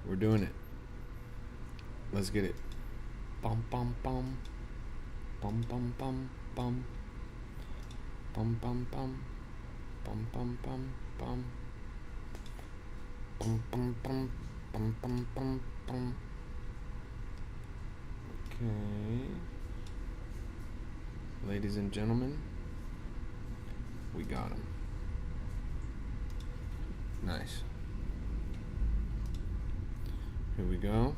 We're doing it. Let's get it. Bum bum bum. Bum bum bum bum. Bum bum bum. Bum bum bum bum. Bum bum bum. Bum bum bum bum. Okay. Ladies and gentlemen, we got him. Nice. Here we go.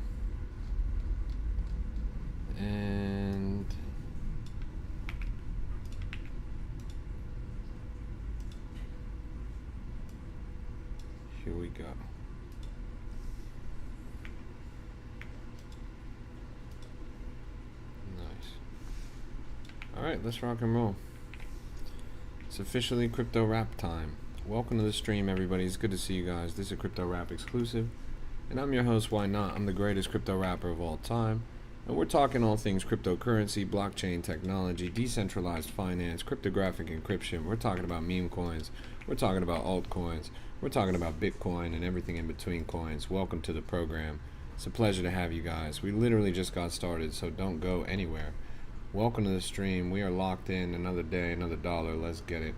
And here we go. Nice. All right, let's rock and roll. It's officially crypto rap time. Welcome to the stream, everybody. It's good to see you guys. This is a crypto rap exclusive, and I'm your host, Ynot. I'm the greatest crypto rapper of all time, and we're talking all things cryptocurrency, blockchain technology, decentralized finance, cryptographic encryption. We're talking about meme coins. We're talking about altcoins. We're talking about Bitcoin and everything in between coins. Welcome to the program. It's a pleasure to have you guys. We literally just got started, so don't go anywhere. Welcome to the stream. We are locked in. Another day, another dollar. Let's get it.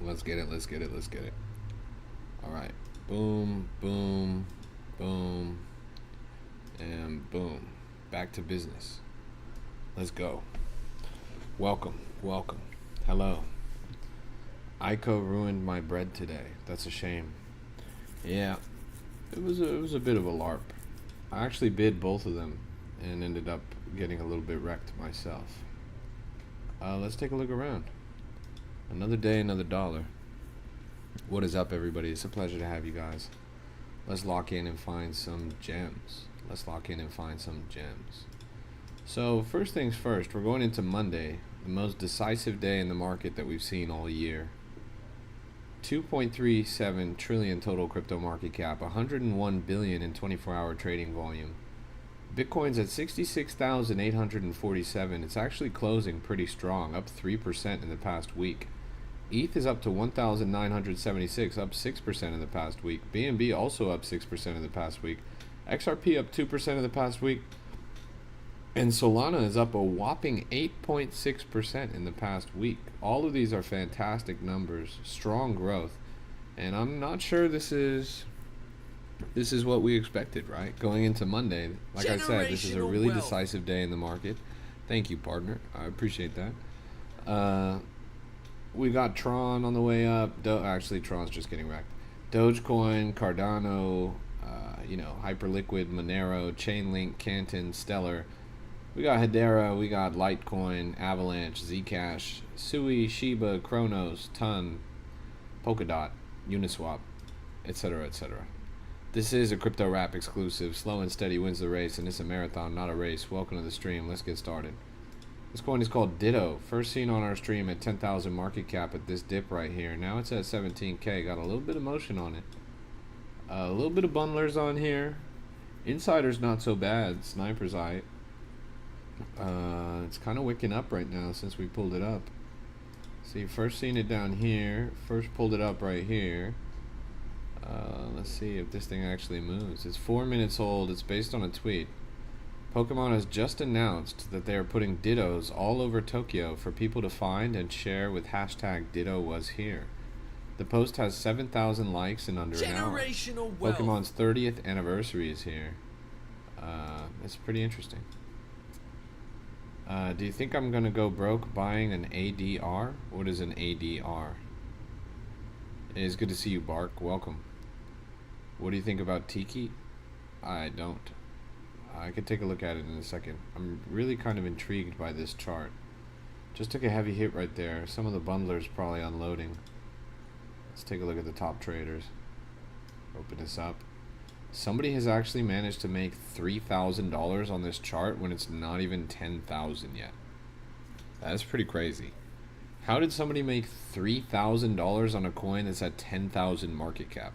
Let's get it. Let's get it. Let's get it. All right. Boom, boom, boom, and boom. Back to business. Let's go. Welcome. Welcome. Hello. Ico ruined my bread today. That's a shame. Yeah. It was a bit of a LARP. I actually bid both of them and ended up getting a little bit wrecked myself. Let's take a look around. Another day, another dollar. What is up, everybody? It's a pleasure to have you guys. Let's lock in and find some gems. Let's lock in and find some gems. So first things first, we're going into Monday, the most decisive day in the market that we've seen all year. 2.37 trillion total crypto market cap, 101 billion in 24-hour trading volume. Bitcoin's at 66,847. It's actually closing pretty strong, up 3% in the past week. ETH is up to 1,976, up 6% in the past week. BNB also up 6% in the past week. XRP up 2% in the past week. And Solana is up a whopping 8.6% in the past week. All of these are fantastic numbers, strong growth. And I'm not sure this is what we expected, right? Going into Monday, like I said, this is a really decisive day in the market. Thank you, partner. I appreciate that. We got Tron on the way up. Actually, Tron's just getting wrecked. Dogecoin, Cardano, Hyperliquid, Monero, Chainlink, Canton, Stellar. We got Hedera, we got Litecoin, Avalanche, Zcash, Sui, Shiba, Kronos, Ton, Polkadot, Uniswap, etc., etc. This is a crypto rap exclusive. Slow and steady wins the race, and it's a marathon, not a race. Welcome to the stream. Let's get started. This coin is called Ditto. First seen on our stream at 10,000 market cap at this dip right here. Now it's at 17K. Got a little bit of motion on it. A little bit of bundlers on here. Insider's not so bad. Sniper's eye. It's kind of wicking up right now since we pulled it up. See, first seen it down here. First pulled it up right here. Let's see if this thing actually moves. It's 4 minutes old. It's based on a tweet. Pokemon has just announced that they are putting Dittos all over Tokyo for people to find and share with hashtag Ditto was here. The post has 7,000 likes in under an hour. Pokemon's 30th anniversary is here. It's pretty interesting. Do you think I'm gonna go broke buying an ADR? What is an ADR? It is good to see you, Bark. Welcome. What do you think about Tiki? I don't. I could take a look at it in a second. I'm really kind of intrigued by this chart. Just took a heavy hit right there. Some of the bundlers probably unloading. Let's take a look at the top traders. Open this up. Somebody has actually managed to make $3,000 on this chart when it's not even 10,000 yet. That's pretty crazy. How did somebody make $3,000 on a coin that's at 10,000 market cap?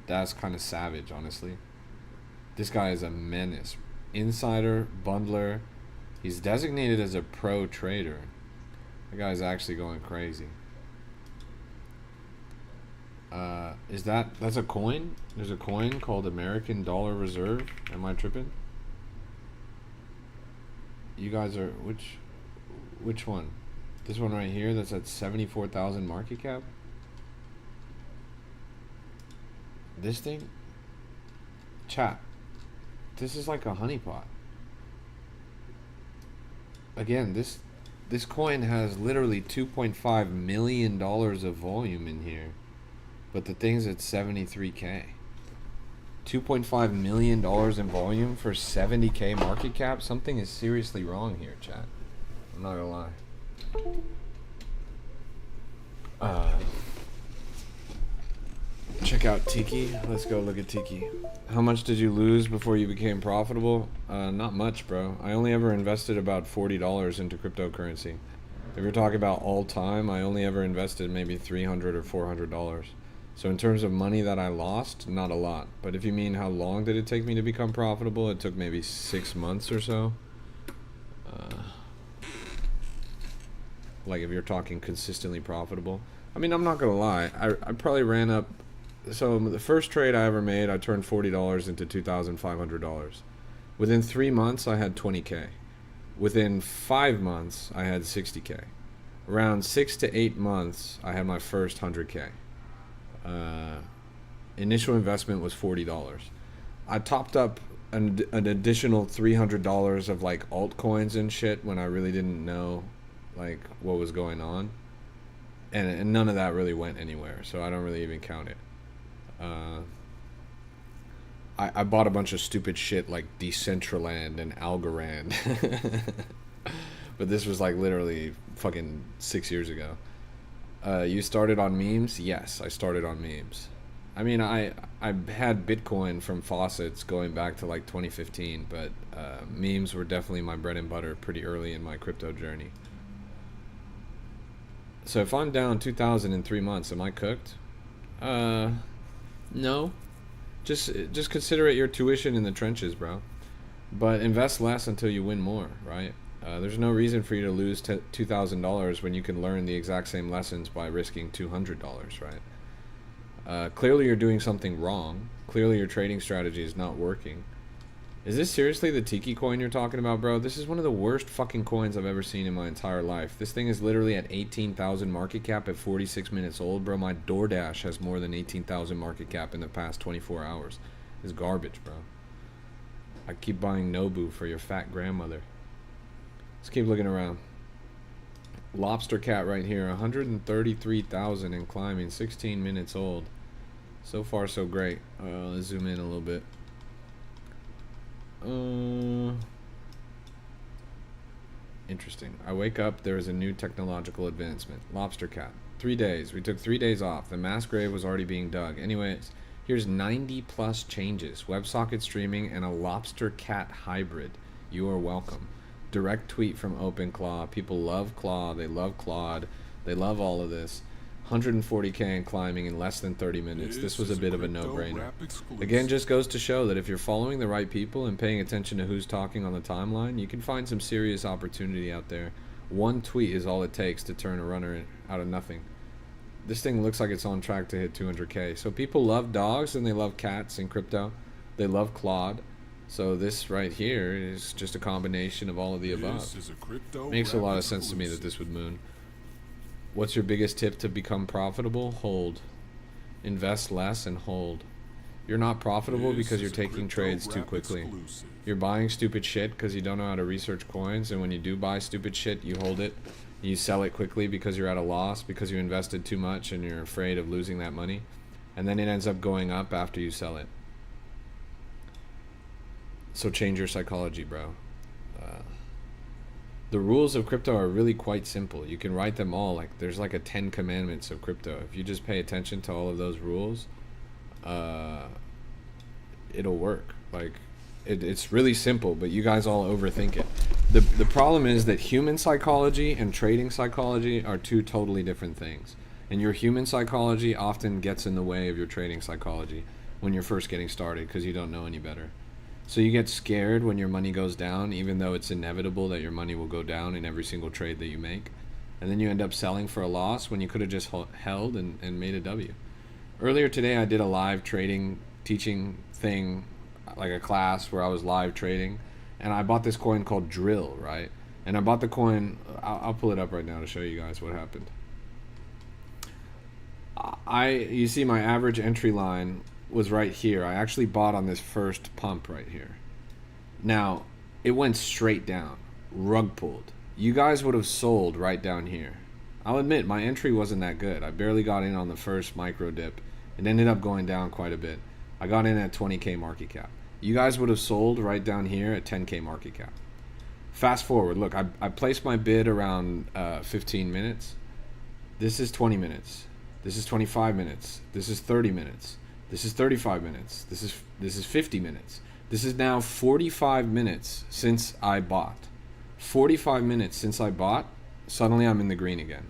That's kind of savage, honestly. This guy is a menace. Insider, bundler. He's designated as a pro trader. The guy's actually going crazy. That's a coin? There's a coin called American Dollar Reserve? Am I tripping? You guys are, which one? This one right here that's at 74,000 market cap? This thing? Chat. This is like a honeypot. Again, this coin has literally $2.5 million of volume in here. But the thing's at 73K. $2.5 million in volume for 70K market cap? Something is seriously wrong here, chat. I'm not gonna lie. Check out Tiki. Let's go look at Tiki. How much did you lose before you became profitable? Not much, bro. I only ever invested about $40 into cryptocurrency. If you're talking about all time, I only ever invested maybe $300 or $400. So in terms of money that I lost, not a lot. But if you mean how long did it take me to become profitable, it took maybe 6 months or so. Like if you're talking consistently profitable. I mean, I'm not gonna lie. I probably ran up. So the first trade I ever made, I turned $40 into $2,500. Within 3 months, I had 20K. Within 5 months, I had 60K. Around 6 to 8 months, I had my first 100K. Initial investment was $40. I topped up an additional $300 of like altcoins and shit when I really didn't know like what was going on, and none of that really went anywhere, so I don't really even count it. I bought a bunch of stupid shit like Decentraland and Algorand. But this was like literally fucking 6 years ago. You started on memes? Yes, I started on memes. I mean, I had Bitcoin from faucets going back to like 2015, but memes were definitely my bread and butter pretty early in my crypto journey. So if I'm down 2,000 in 3 months, am I cooked? No. Just consider it your tuition in the trenches, bro. But invest less until you win more, right? There's no reason for you to lose $2,000 when you can learn the exact same lessons by risking $200, right? Clearly you're doing something wrong. Clearly your trading strategy is not working. Is this seriously the Tiki coin you're talking about, bro? This is one of the worst fucking coins I've ever seen in my entire life. This thing is literally at 18,000 market cap at 46 minutes old, bro. My DoorDash has more than 18,000 market cap in the past 24 hours. It's garbage, bro. I keep buying Nobu for your fat grandmother. Let's keep looking around. Lobster Cat right here, 133,000 and climbing, 16 minutes old. So far, so great. Let's zoom in a little bit. Interesting. I wake up, there is a new technological advancement. Lobster Cat. 3 days. We took 3 days off. The mass grave was already being dug. Anyways, here's 90 plus changes. WebSocket streaming and a Lobster Cat hybrid. You are welcome. Direct tweet from OpenClaw. People love Claw. They love Claude. They love all of this. 140K and climbing in less than 30 minutes. This was a bit of a no-brainer. Again, just goes to show that if you're following the right people and paying attention to who's talking on the timeline, you can find some serious opportunity out there. One tweet is all it takes to turn a runner out of nothing. This thing looks like it's on track to hit 200K. So people love dogs and they love cats in crypto. They love Claude. So this right here is just a combination of all of the above. Makes a lot of sense to me that this would moon. What's your biggest tip to become profitable? Hold. Invest less and hold. You're not profitable because you're taking trades too quickly. You're buying stupid shit because you don't know how to research coins, and when you do buy stupid shit, you hold it. You sell it quickly because you're at a loss, because you invested too much and you're afraid of losing that money. And then it ends up going up after you sell it. So change your psychology, bro. The rules of crypto are really quite simple. You can write them all. Like there's like a 10 commandments of crypto. If you just pay attention to all of those rules, it'll work. Like it's really simple, but you guys all overthink it. The problem is that human psychology and trading psychology are two totally different things. And your human psychology often gets in the way of your trading psychology when you're first getting started because you don't know any better. So you get scared when your money goes down, even though it's inevitable that your money will go down in every single trade that you make. And then you end up selling for a loss when you could have just held and made a W. Earlier today, I did a live trading teaching thing, like a class where I was live trading, and I bought this coin called Drill, right? And I bought the coin. I'll pull it up right now to show you guys what happened. You see my average entry line was right here. I actually bought on this first pump right here. Now, it went straight down, rug pulled. You guys would have sold right down here. I'll admit, my entry wasn't that good. I barely got in on the first micro dip. It ended up going down quite a bit. I got in at 20K market cap. You guys would have sold right down here at 10K market cap. Fast forward, look, I placed my bid around 15 minutes. This is 20 minutes. This is 25 minutes. This is 30 minutes. This is 35 minutes. This is 50 minutes. This is now 45 minutes since I bought. 45 minutes since I bought, suddenly I'm in the green again.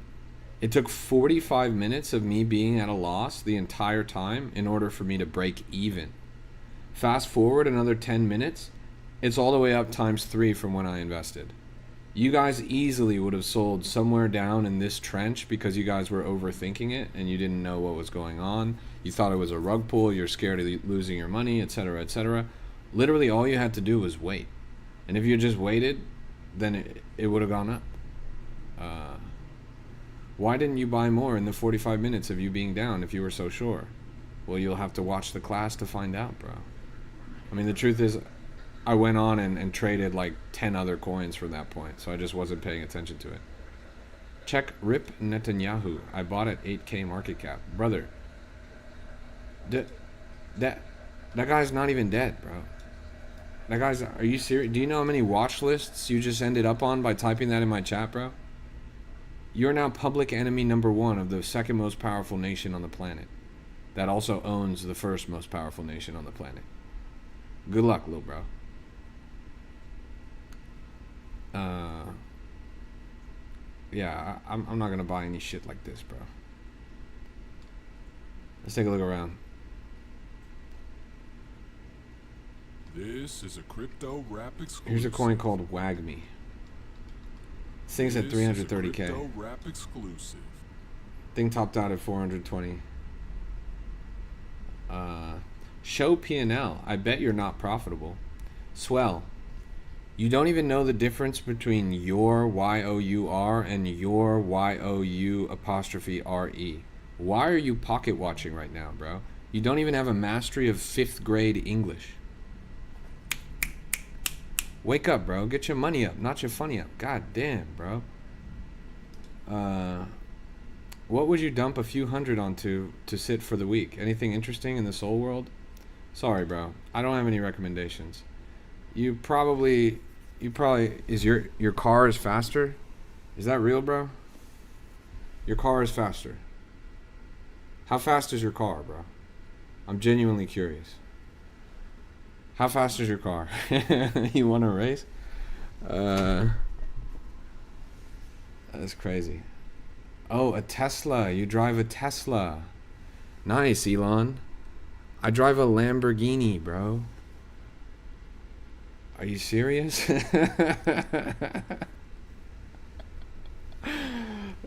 It took 45 minutes of me being at a loss the entire time in order for me to break even. Fast forward another 10 minutes, it's all the way up ×3 from when I invested. You guys easily would have sold somewhere down in this trench because you guys were overthinking it and you didn't know what was going on. You thought it was a rug pull, you're scared of losing your money, etc., etc. Literally all you had to do was wait. And if you just waited, then it would have gone up. Why didn't you buy more in the 45 minutes of you being down if you were so sure? Well, you'll have to watch the class to find out, bro. I mean, the truth is, I went on and traded like 10 other coins from that point, so I just wasn't paying attention to it. Check Rip Netanyahu. I bought at 8K market cap. Brother, that guy's not even dead, bro. That guy's, are you serious? Do you know how many watch lists you just ended up on by typing that in my chat, bro? You're now public enemy #1 of the second most powerful nation on the planet. That also owns the first most powerful nation on the planet. Good luck, little bro. Yeah, I'm not gonna buy any shit like this, bro. Let's take a look around. This is a crypto rap exclusive. Here's a coin called WAGME. This thing's at 330K. Crypto rap exclusive. Thing topped out at 420. Show P&L. I bet you're not profitable. Swell. You don't even know the difference between your Y-O-U-R and your Y-O-U''RE. Why are you pocket watching right now, bro? You don't even have a mastery of 5th grade English. Wake up, bro. Get your money up, not your funny up. God damn, bro. What would you dump a few hundred onto to sit for the week? Anything interesting in the soul world? Sorry, bro. I don't have any recommendations. You probably is your car is faster? Is that real, bro? Your car is faster. How fast is your car, bro? I'm genuinely curious. How fast is your car? You want to race? That's crazy. Oh, a Tesla. You drive a Tesla. Nice, Elon. I drive a Lamborghini, bro. Are you serious?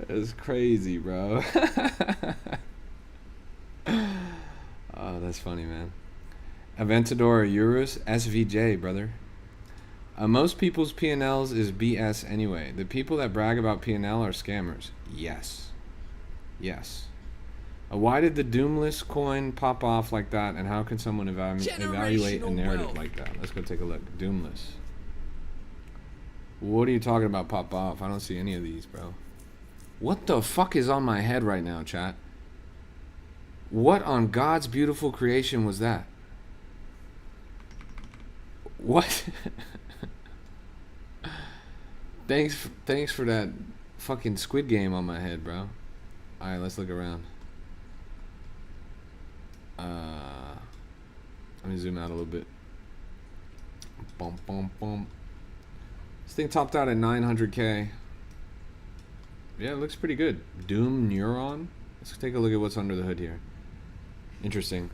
That's crazy, bro. Oh, that's funny, man. Aventador Eurus SVJ, brother. Most people's P&Ls is BS anyway. The people that brag about P&L are scammers. Yes. Yes. Why did the Doomless coin pop off like that, and how can someone evaluate a narrative like that? Let's go take a look. Doomless. What are you talking about pop off? I don't see any of these, bro. What the fuck is on my head right now, chat? What on God's beautiful creation was that? What? Thanks for that fucking Squid Game on my head, bro. Alright, let's look around. Let me zoom out a little bit. Bum, bum, bum. This thing topped out at 900K. Yeah, it looks pretty good. Doom Neuron. Let's take a look at what's under the hood here. Interesting.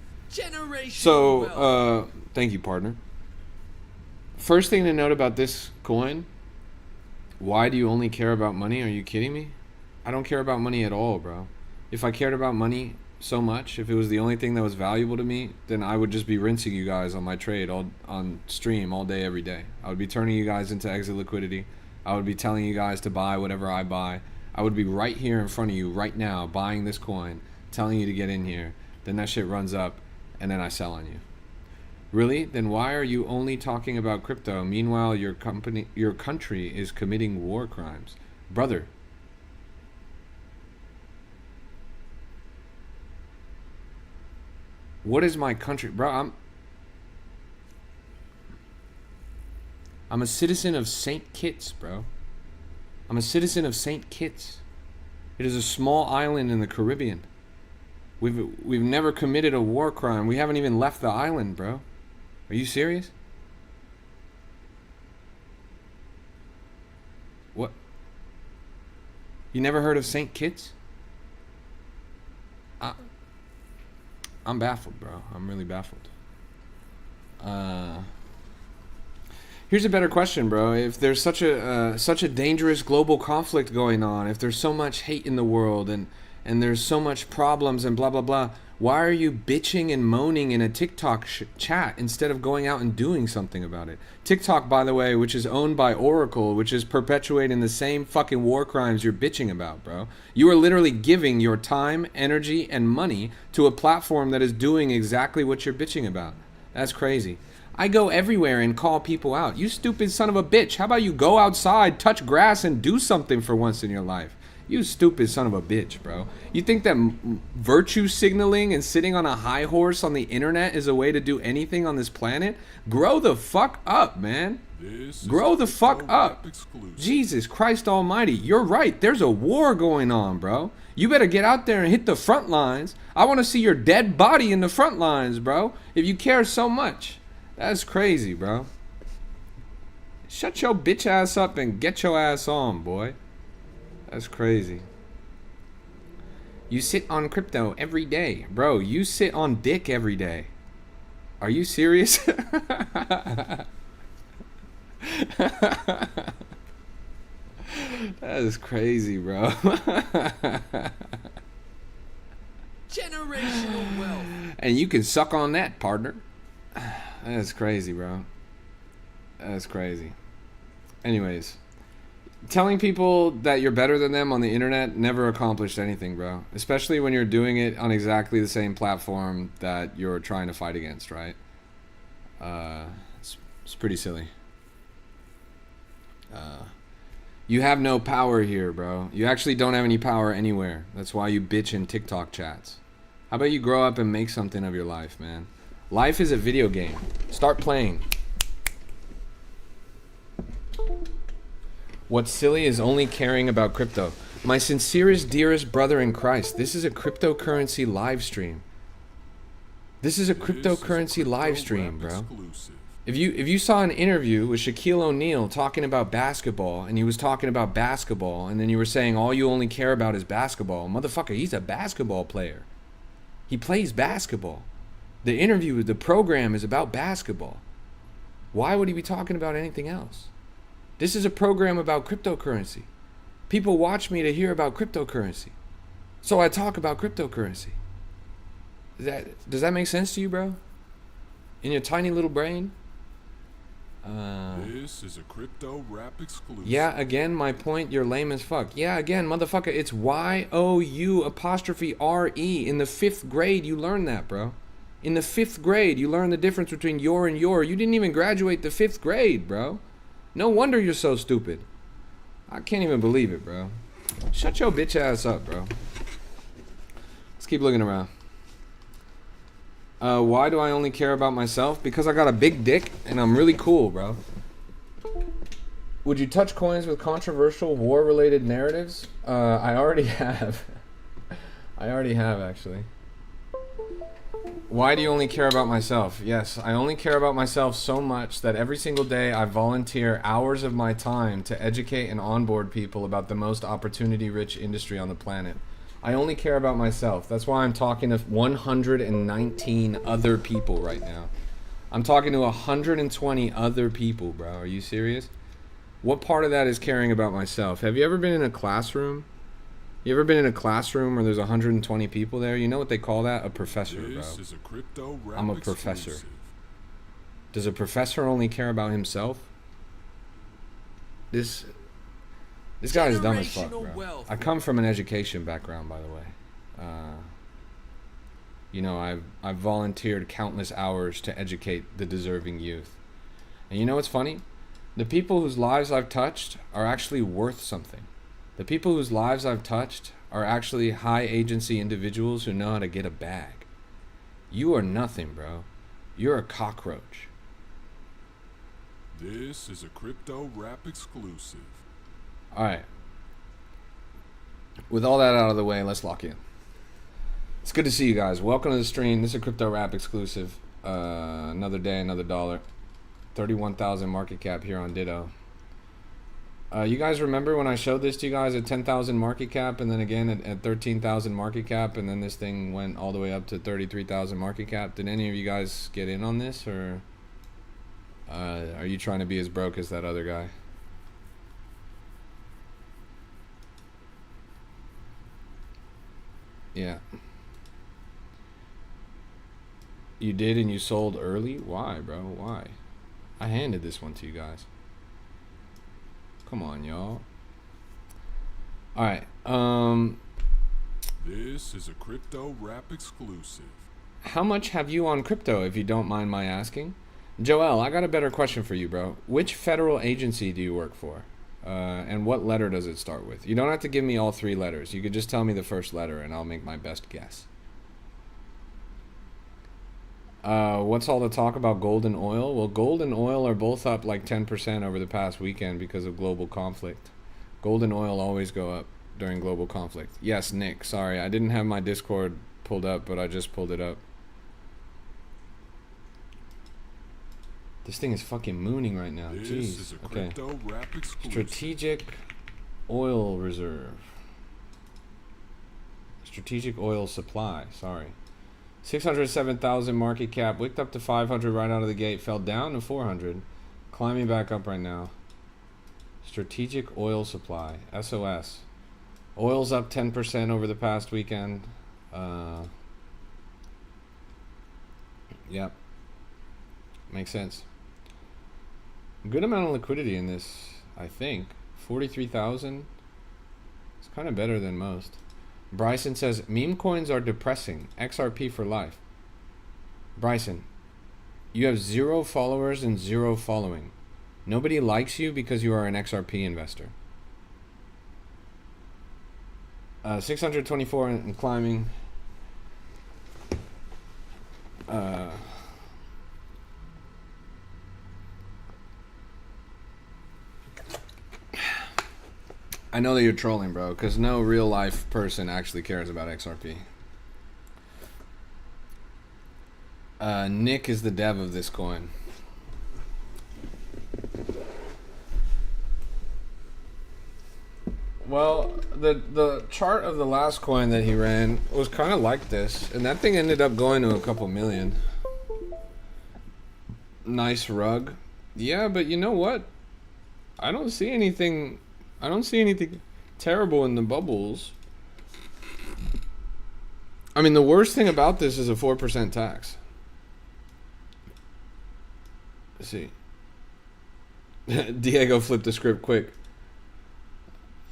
So, thank you, partner. First thing to note about this coin. Why do you only care about money? Are you kidding me? I don't care about money at all, bro. If I cared about money so much, if it was the only thing that was valuable to me, then I would just be rinsing you guys on my trade on stream all day, every day. I would be turning you guys into exit liquidity. I would be telling you guys to buy whatever I buy. I would be right here in front of you right now buying this coin, telling you to get in here. Then that shit runs up, and then I sell on you. Really? Then why are you only talking about crypto? Meanwhile, your country is committing war crimes. Brother. What is my country? Bro, I'm a citizen of St. Kitts, bro. I'm a citizen of St. Kitts. It is a small island in the Caribbean. We've never committed a war crime. We haven't even left the island, bro. Are you serious? What? You never heard of St. Kitts? I'm baffled, bro. I'm really baffled. Here's a better question, bro. If there's such a dangerous global conflict going on, if there's so much hate in the world and there's so much problems and blah blah blah, why are you bitching and moaning in a TikTok chat instead of going out and doing something about it? TikTok, by the way, which is owned by Oracle, which is perpetuating the same fucking war crimes you're bitching about, bro. You are literally giving your time, energy, and money to a platform that is doing exactly what you're bitching about. That's crazy. I go everywhere and call people out. You stupid son of a bitch. How about you go outside, touch grass, and do something for once in your life? You stupid son of a bitch, bro. You think that virtue signaling and sitting on a high horse on the internet is a way to do anything on this planet? Grow the fuck up, man. Grow the fuck up. Jesus Christ almighty. You're right. There's a war going on, bro. You better get out there and hit the front lines. I want to see your dead body in the front lines, bro. If you care so much. That's crazy, bro. Shut your bitch ass up and get your ass on, boy. That's crazy. You sit on crypto every day. Bro, you sit on dick every day. Are you serious? That is crazy, bro. Generational wealth. And you can suck on that, partner. That's crazy, bro. That's crazy. Anyways. Telling people that you're better than them on the internet never accomplished anything, bro. Especially when you're doing it on exactly the same platform that you're trying to fight against, right? It's pretty silly. You have no power here, bro. You actually don't have any power anywhere. That's why you bitch in TikTok chats. How about you grow up and make something of your life, man? Life is a video game. Start playing. What's silly is only caring about crypto. My sincerest, dearest brother in Christ, this is a cryptocurrency live stream. This is a cryptocurrency live stream, bro. If you saw an interview with Shaquille O'Neal talking about basketball, and he was talking about basketball, and then you were saying all you only care about is basketball, motherfucker, he's a basketball player. He plays basketball. The interview, the program is about basketball. Why would he be talking about anything else? This is a program about cryptocurrency. People watch me to hear about cryptocurrency. So I talk about cryptocurrency. Does that make sense to you, bro? In your tiny little brain? This is a crypto rap exclusive. Yeah, again, my point, you're lame as fuck. Yeah, again, motherfucker, it's Y-O-U''RE. In the 5th grade, you learn that, bro. In the 5th grade, you learn the difference between your and your. You didn't even graduate the 5th grade, bro. No wonder you're so stupid. I can't even believe it, bro. Shut your bitch ass up, bro. Let's keep looking around. Why do I only care about myself? Because I got a big dick and I'm really cool, bro. Would you touch coins with controversial war-related narratives? I already have. I already have, actually. Why do you only care about myself? Yes, I only care about myself so much that every single day I volunteer hours of my time to educate and onboard people about the most opportunity-rich industry on the planet. I only care about myself. That's why I'm talking to 119 other people right now. I'm talking to 120 other people, bro. Are you serious? What part of that is caring about myself? Have you ever been in a classroom? You ever been in a classroom where there's 120 people there? You know what they call that? A professor, bro. This is a crypto rap I'm a professor. exclusive. Does a professor only care about himself? This guy is dumb as fuck, bro. Wealth. I come from an education background, by the way. You know, I've volunteered countless hours to educate the deserving youth. And you know what's funny? The people whose lives I've touched are actually worth something. The people whose lives I've touched are actually high agency individuals who know how to get a bag. You are nothing, bro. You're a cockroach. This is a crypto rap exclusive. Alright. With all that out of the way, let's lock in. It's good to see you guys. Welcome to the stream. This is a crypto rap exclusive. Another day, another dollar. 31,000 market cap here on Ditto. You guys remember when I showed this to you guys at 10,000 market cap and then again at 13,000 market cap and then this thing went all the way up to 33,000 market cap? Did any of you guys get in on this, or are you trying to be as broke as that other guy? Yeah. You did, and you sold early? Why, bro? Why? I handed this one to you guys. Come on, y'all. Alright, This is a crypto rap exclusive. how much have you on crypto, if you don't mind my asking? Joel, I got a better question for you, bro. Which federal agency do you work for? And what letter does it start with? You don't have to give me all 3 letters. You could just tell me the first letter and I'll make my best guess. What's all the talk about gold and oil? Well, gold and oil are both up like 10% over the past weekend because of global conflict. Gold and oil always go up during global conflict. Yes, Nick, sorry. I didn't have my Discord pulled up, but I just pulled it up. This thing is fucking mooning right now. This Jeez. is a Okay. crypto rap exclusive. Strategic oil reserve. Strategic oil supply. Sorry. 607,000 market cap. Wicked up to 500 right out of the gate. Fell down to 400. Climbing back up right now. Strategic oil supply. SOS. Oil's up 10% over the past weekend. Yep. Makes sense. Good amount of liquidity in this, I think. 43,000. It's kind of better than most. Bryson says, meme coins are depressing. XRP for life. Bryson, you have 0 followers and 0 following. Nobody likes you because you are an XRP investor. 624 and climbing. I know that you're trolling, bro, because no real life person actually cares about XRP. Nick is the dev of this coin. Well, the chart of the last coin that he ran was kind of like this, and that thing ended up going to a couple million. Nice rug. Yeah, but you know what? I don't see anything terrible in the bubbles. I mean, the worst thing about this is a 4% tax. Let's see. Diego flipped the script quick.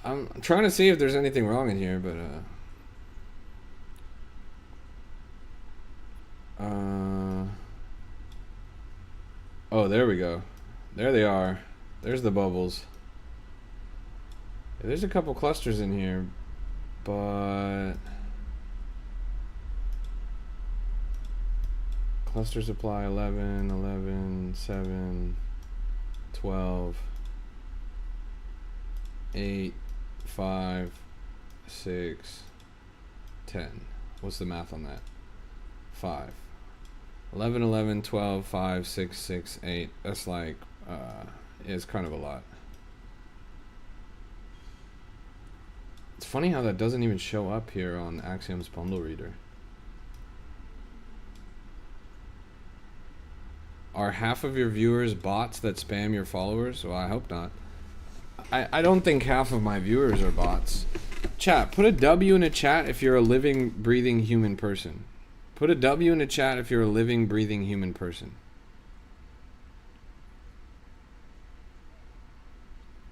I'm trying to see if there's anything wrong in here, but oh, there we go. There they are. There's the bubbles. There's a couple clusters in here, but cluster supply 11, 11, 7, 12, 8, 5, 6, 10. What's the math on that? 5. 11, 11, 12, 5, 6, 6, 8. That's like, it's kind of a lot. It's funny how that doesn't even show up here on Axiom's bundle reader. Are half of your viewers bots that spam your followers? Well, I hope not. I don't think half of my viewers are bots. Chat, put a W in a chat if you're a living, breathing human person. Put a W in a chat if you're a living, breathing human person.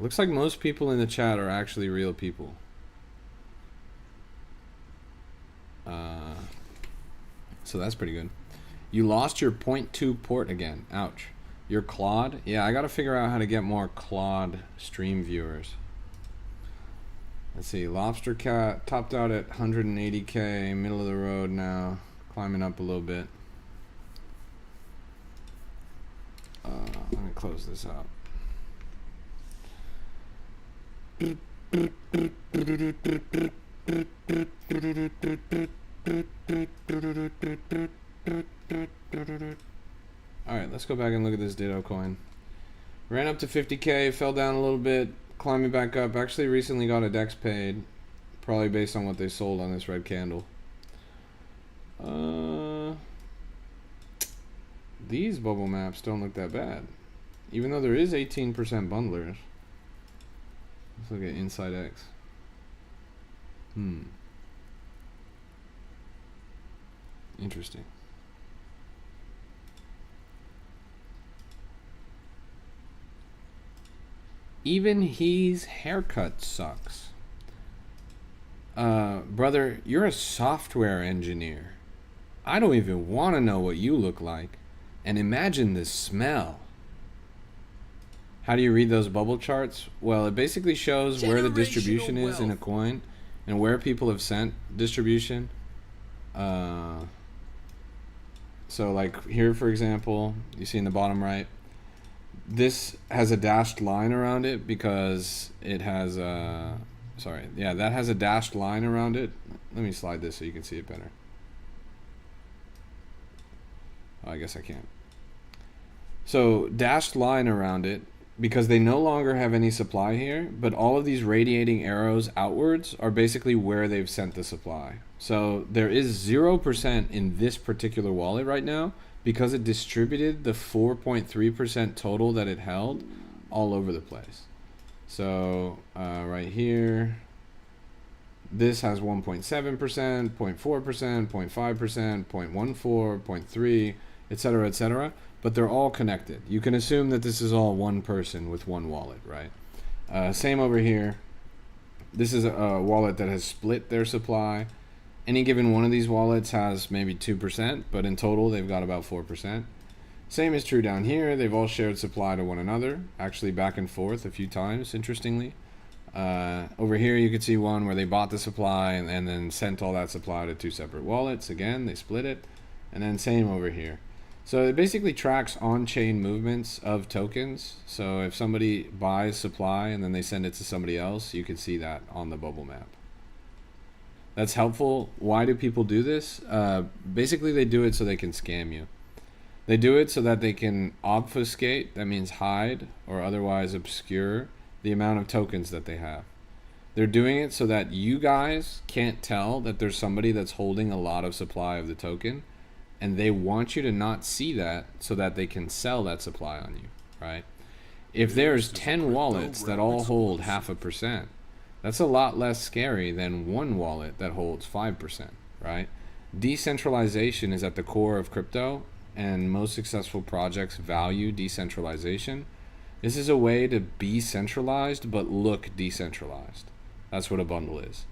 Looks like most people in the chat are actually real people. So that's pretty good. You lost your 0.2 port again. Ouch. Your Claude? Yeah, I gotta figure out how to get more Claude stream viewers. Let's see. Lobster Cat topped out at 180k, middle of the road now. Climbing up a little bit. Let me close this out. Alright, let's go back and look at this Ditto coin. Ran up to 50k, fell down a little bit, climbing back up. Actually recently got a dex paid, probably based on what they sold on this red candle. These bubble maps don't look that bad, even though there is 18% bundlers. Let's look at Inside X. Interesting. Even his haircut sucks. Brother, you're a software engineer. I don't even want to know what you look like. And imagine the smell. How do you read those bubble charts? Well, it basically shows where the distribution is in a coin and where people have sent distribution. So like here, for example, you see in the bottom right, this has a dashed line around it because it has that has a dashed line around it. Let me slide this so you can see it better. Oh, I guess I can't. So dashed line around it because they no longer have any supply here, but all of these radiating arrows outwards are basically where they've sent the supply. So there is 0% in this particular wallet right now because it distributed the 4.3% total that it held all over the place. So right here, this has 1.7%, 0.4%, 0.5%, 0.14, 0.3, etc., etc. But they're all connected. You can assume that this is all one person with one wallet, right? Same over here. This is a wallet that has split their supply. Any given one of these wallets has maybe 2%, but in total they've got about 4%. Same is true down here. They've all shared supply to one another, actually back and forth a few times, interestingly. Over here you could see one where they bought the supply and then sent all that supply to two separate wallets. Again, they split it. And then same over here. So it basically tracks on-chain movements of tokens. So if somebody buys supply and then they send it to somebody else, you can see that on the bubble map. That's helpful. Why do people do this? Basically they do it so they can scam you. They do it so that they can obfuscate, that means hide or otherwise obscure the amount of tokens that they have. They're doing it so that you guys can't tell that there's somebody that's holding a lot of supply of the token, and they want you to not see that so that they can sell that supply on you, right? If there's 10 wallets that all hold 0.5%, that's a lot less scary than one wallet that holds 5%, right? Decentralization is at the core of crypto, and most successful projects value decentralization. This is a way to be centralized but look decentralized. That's what a bundle is.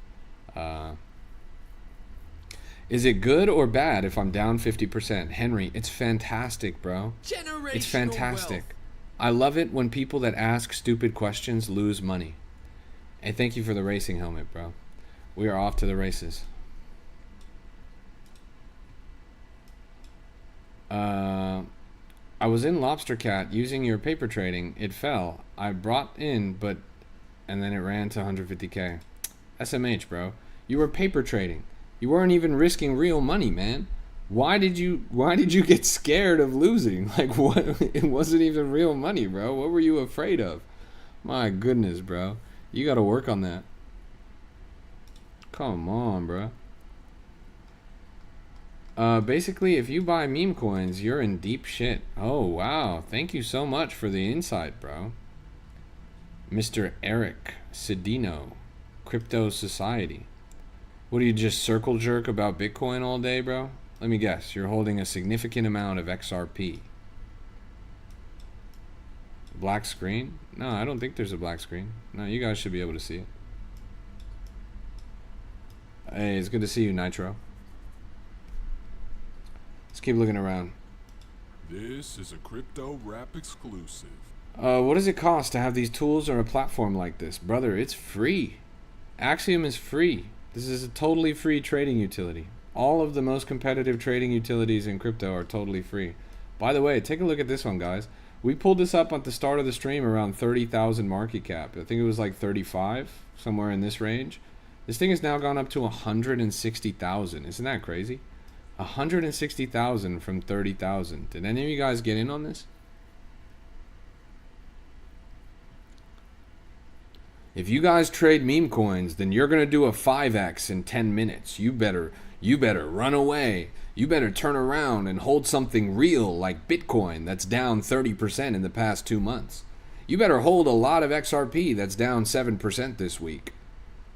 Is it good or bad if I'm down 50%? Henry, it's fantastic, bro. It's fantastic. Wealth. I love it when people that ask stupid questions lose money. Hey, thank you for the racing helmet, bro. We are off to the races. I was in Lobster Cat using your paper trading. It fell. I brought in, and then it ran to 150k. SMH, bro. You were paper trading. You weren't even risking real money, man. Why did you get scared of losing? Like, what? It wasn't even real money, bro. What were you afraid of? My goodness, bro. You got to work on that. Come on, bro. Basically, if you buy meme coins, you're in deep shit. Oh, wow. Thank you so much for the insight, bro. Mr. Eric Cedino. crypto society. What do you just circle jerk about Bitcoin all day, bro? Let me guess. You're holding a significant amount of XRP. Black screen? No, I don't think there's a black screen. No, you guys should be able to see it. Hey, it's good to see you, Nitro. Let's keep looking around. This is a crypto rap exclusive. What does it cost to have these tools or a platform like this? Brother, it's free. Axiom is free. This is a totally free trading utility. All of the most competitive trading utilities in crypto are totally free. By the way, take a look at this one, guys. We pulled this up at the start of the stream around 30,000 market cap. I think it was like 35, somewhere in this range. This thing has now gone up to 160,000. Isn't that crazy? 160,000 from 30,000. Did any of you guys get in on this? If you guys trade meme coins, then you're going to do a 5x in 10 minutes. You better run away. You better turn around and hold something real like Bitcoin that's down 30% in the past 2 months. You better hold a lot of XRP that's down 7% this week.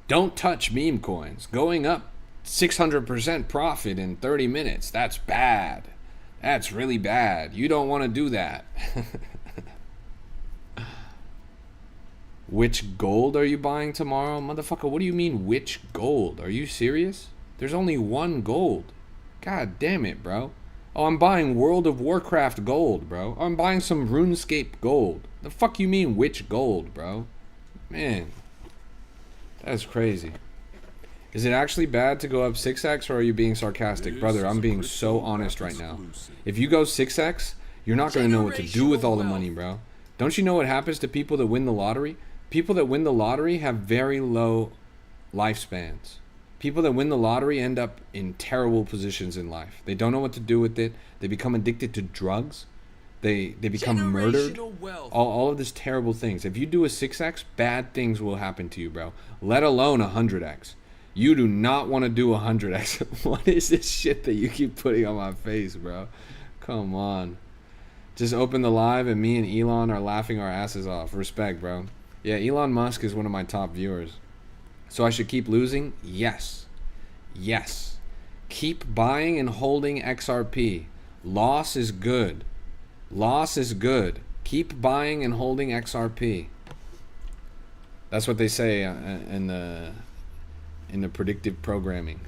Don't touch meme coins. Going up 600% profit in 30 minutes. That's bad. That's really bad. You don't want to do that. Which gold are you buying tomorrow? Motherfucker, what do you mean which gold? Are you serious? There's only one gold. God damn it, bro. Oh, I'm buying World of Warcraft gold, bro. I'm buying some RuneScape gold. The fuck you mean which gold, bro? Man, that's crazy. Is it actually bad to go up 6x, or are you being sarcastic? Brother, I'm being so honest right now. If you go 6x, you're not going to know what to do with all the money, bro. Don't you know what happens to people that win the lottery? People that win the lottery have very low lifespans. People that win the lottery end up in terrible positions in life. They don't know what to do with it. They become addicted to drugs. They become murdered. All of these terrible things. If you do a 6x, bad things will happen to you, bro. Let alone a 100x. You do not want to do a 100x. What is this shit that you keep putting on my face, bro? Come on. Just open the live and me and Elon are laughing our asses off. Respect, bro. Yeah, Elon Musk is one of my top viewers. So I should keep losing? Yes. Yes. Keep buying and holding XRP. Loss is good. Loss is good. Keep buying and holding XRP. That's what they say in the predictive programming.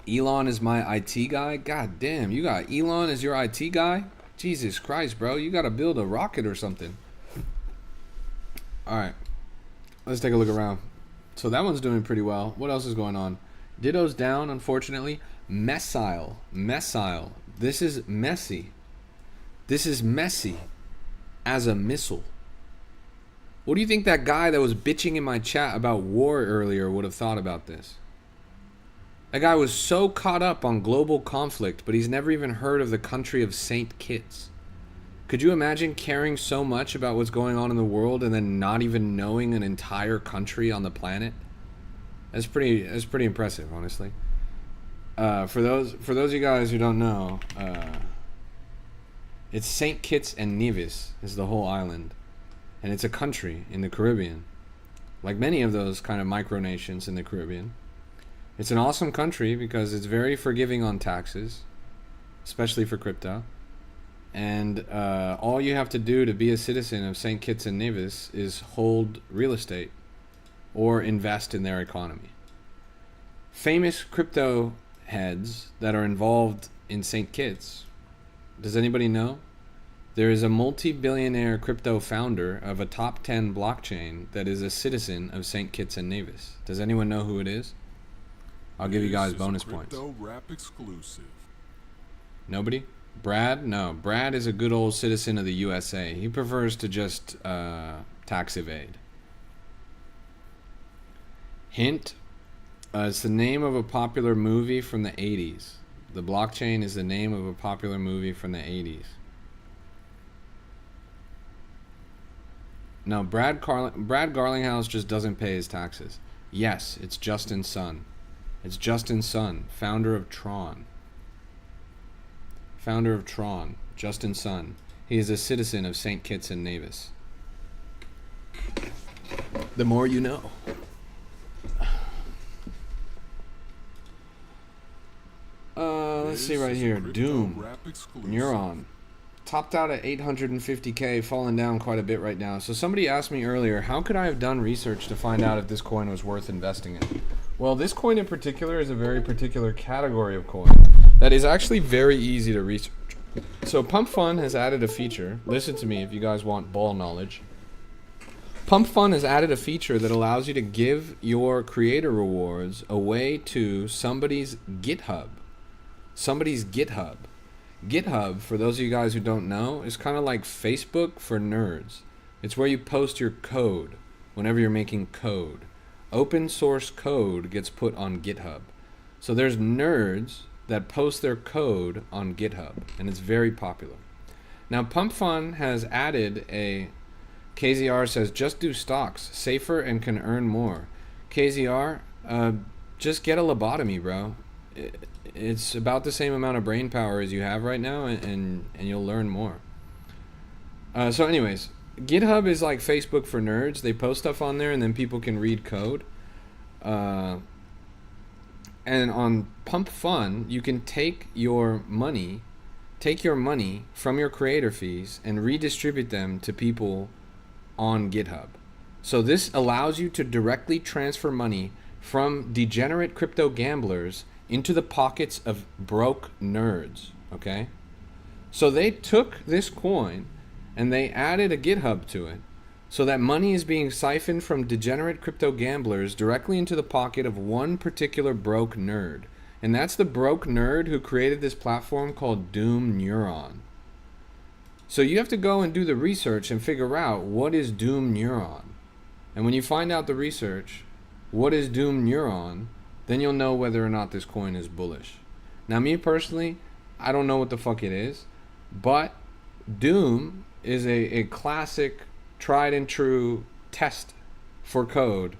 Elon is my IT guy? God damn, you got Elon as your IT guy? Jesus Christ, bro. You got to build a rocket or something. Alright. Let's take a look around. So that one's doing pretty well. What else is going on? Ditto's down, unfortunately. Messile. Messile. This is messy. This is messy as a missile. What do you think that guy that was bitching in my chat about war earlier would have thought about this? That guy was so caught up on global conflict, but he's never even heard of the country of St. Kitts. Could you imagine caring so much about what's going on in the world and then not even knowing an entire country on the planet? That's pretty impressive, honestly. For those of you guys who don't know, it's St. Kitts and Nevis is the whole island, and it's a country in the Caribbean, like many of those kind of micronations in the Caribbean. It's an awesome country because it's very forgiving on taxes, especially for crypto. And all you have to do to be a citizen of St. Kitts and Nevis is hold real estate or invest in their economy. Famous crypto heads that are involved in St. Kitts. Does anybody know? There is a multi-billionaire crypto founder of a top 10 blockchain that is a citizen of St. Kitts and Nevis. Does anyone know who it is? I'll give you guys bonus points. Rap exclusive. Nobody? Brad? No. Brad is a good old citizen of the USA. He prefers to just tax evade. Hint. It's the name of a popular movie from the 80s. The blockchain is the name of a popular movie from the 80s. No, Brad Garlinghouse just doesn't pay his taxes. Yes, it's Justin Sun. It's Justin Sun, founder of Tron. Founder of Tron, Justin Sun. He is a citizen of St. Kitts and Nevis. The more you know. Let's see right here. Doom. Neuron. Topped out at 850k, falling down quite a bit right now. So somebody asked me earlier, how could I have done research to find out if this coin was worth investing in? Well, this coin in particular is a very particular category of coin that is actually very easy to research. So Pump Fun has added a feature. Listen to me if you guys want ball knowledge. Pump Fun has added a feature that allows you to give your creator rewards away to somebody's GitHub. Somebody's GitHub. GitHub, for those of you guys who don't know, is kind of like Facebook for nerds. It's where you post your code whenever you're making code. Open source code gets put on GitHub. So there's nerds that post their code on GitHub, and it's very popular. Now, Pump Fun has added a... KZR says, just do stocks, safer and can earn more. KZR, just get a lobotomy, bro. It's about the same amount of brain power as you have right now, and you'll learn more. So anyways, GitHub is like Facebook for nerds. They post stuff on there, and then people can read code. And on Pump Fun, you can take your money from your creator fees and redistribute them to people on GitHub. So this allows you to directly transfer money from degenerate crypto gamblers into the pockets of broke nerds, okay? So they took this coin and they added a GitHub to it so that money is being siphoned from degenerate crypto gamblers directly into the pocket of one particular broke nerd. And that's the broke nerd who created this platform called Doom Neuron. So you have to go and do the research and figure out what is Doom Neuron. And when you find out the research, what is Doom Neuron, then you'll know whether or not this coin is bullish. Now, me personally, I don't know what the fuck it is, but Doom is a classic, tried and true test for code.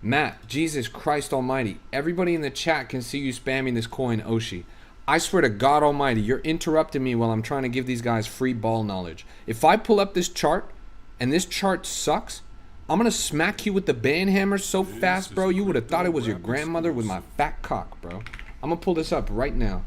Matt, Jesus Christ Almighty, everybody in the chat can see you spamming this coin, Oshi. I swear to God Almighty, you're interrupting me while I'm trying to give these guys free ball knowledge. If I pull up this chart and this chart sucks, I'm going to smack you with the band hammer so fast, bro, you would have thought it was your grandmother with my fat cock, bro. I'm going to pull this up right now.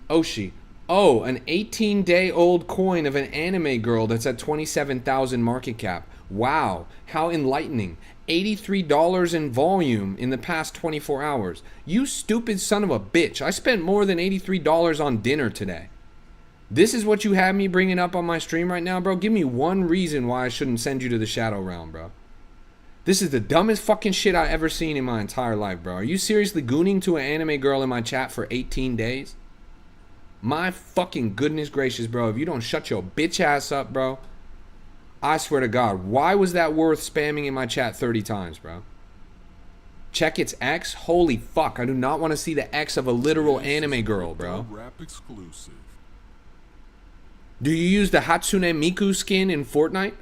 Oshi. Oh, an 18-day-old coin of an anime girl that's at 27,000 market cap. Wow, how enlightening. $83 in volume in the past 24 hours. You stupid son of a bitch. I spent more than $83 on dinner today. This is what you have me bringing up on my stream right now, bro? Give me one reason why I shouldn't send you to the Shadow Realm, bro. This is the dumbest fucking shit I've ever seen in my entire life, bro. Are you seriously gooning to an anime girl in my chat for 18 days? My fucking goodness gracious, bro. If you don't shut your bitch ass up, bro, I swear to God, why was that worth spamming in my chat 30 times, bro? Check its X? Holy fuck, I do not want to see the X of a literal anime girl, bro. Do you use the Hatsune Miku skin in Fortnite?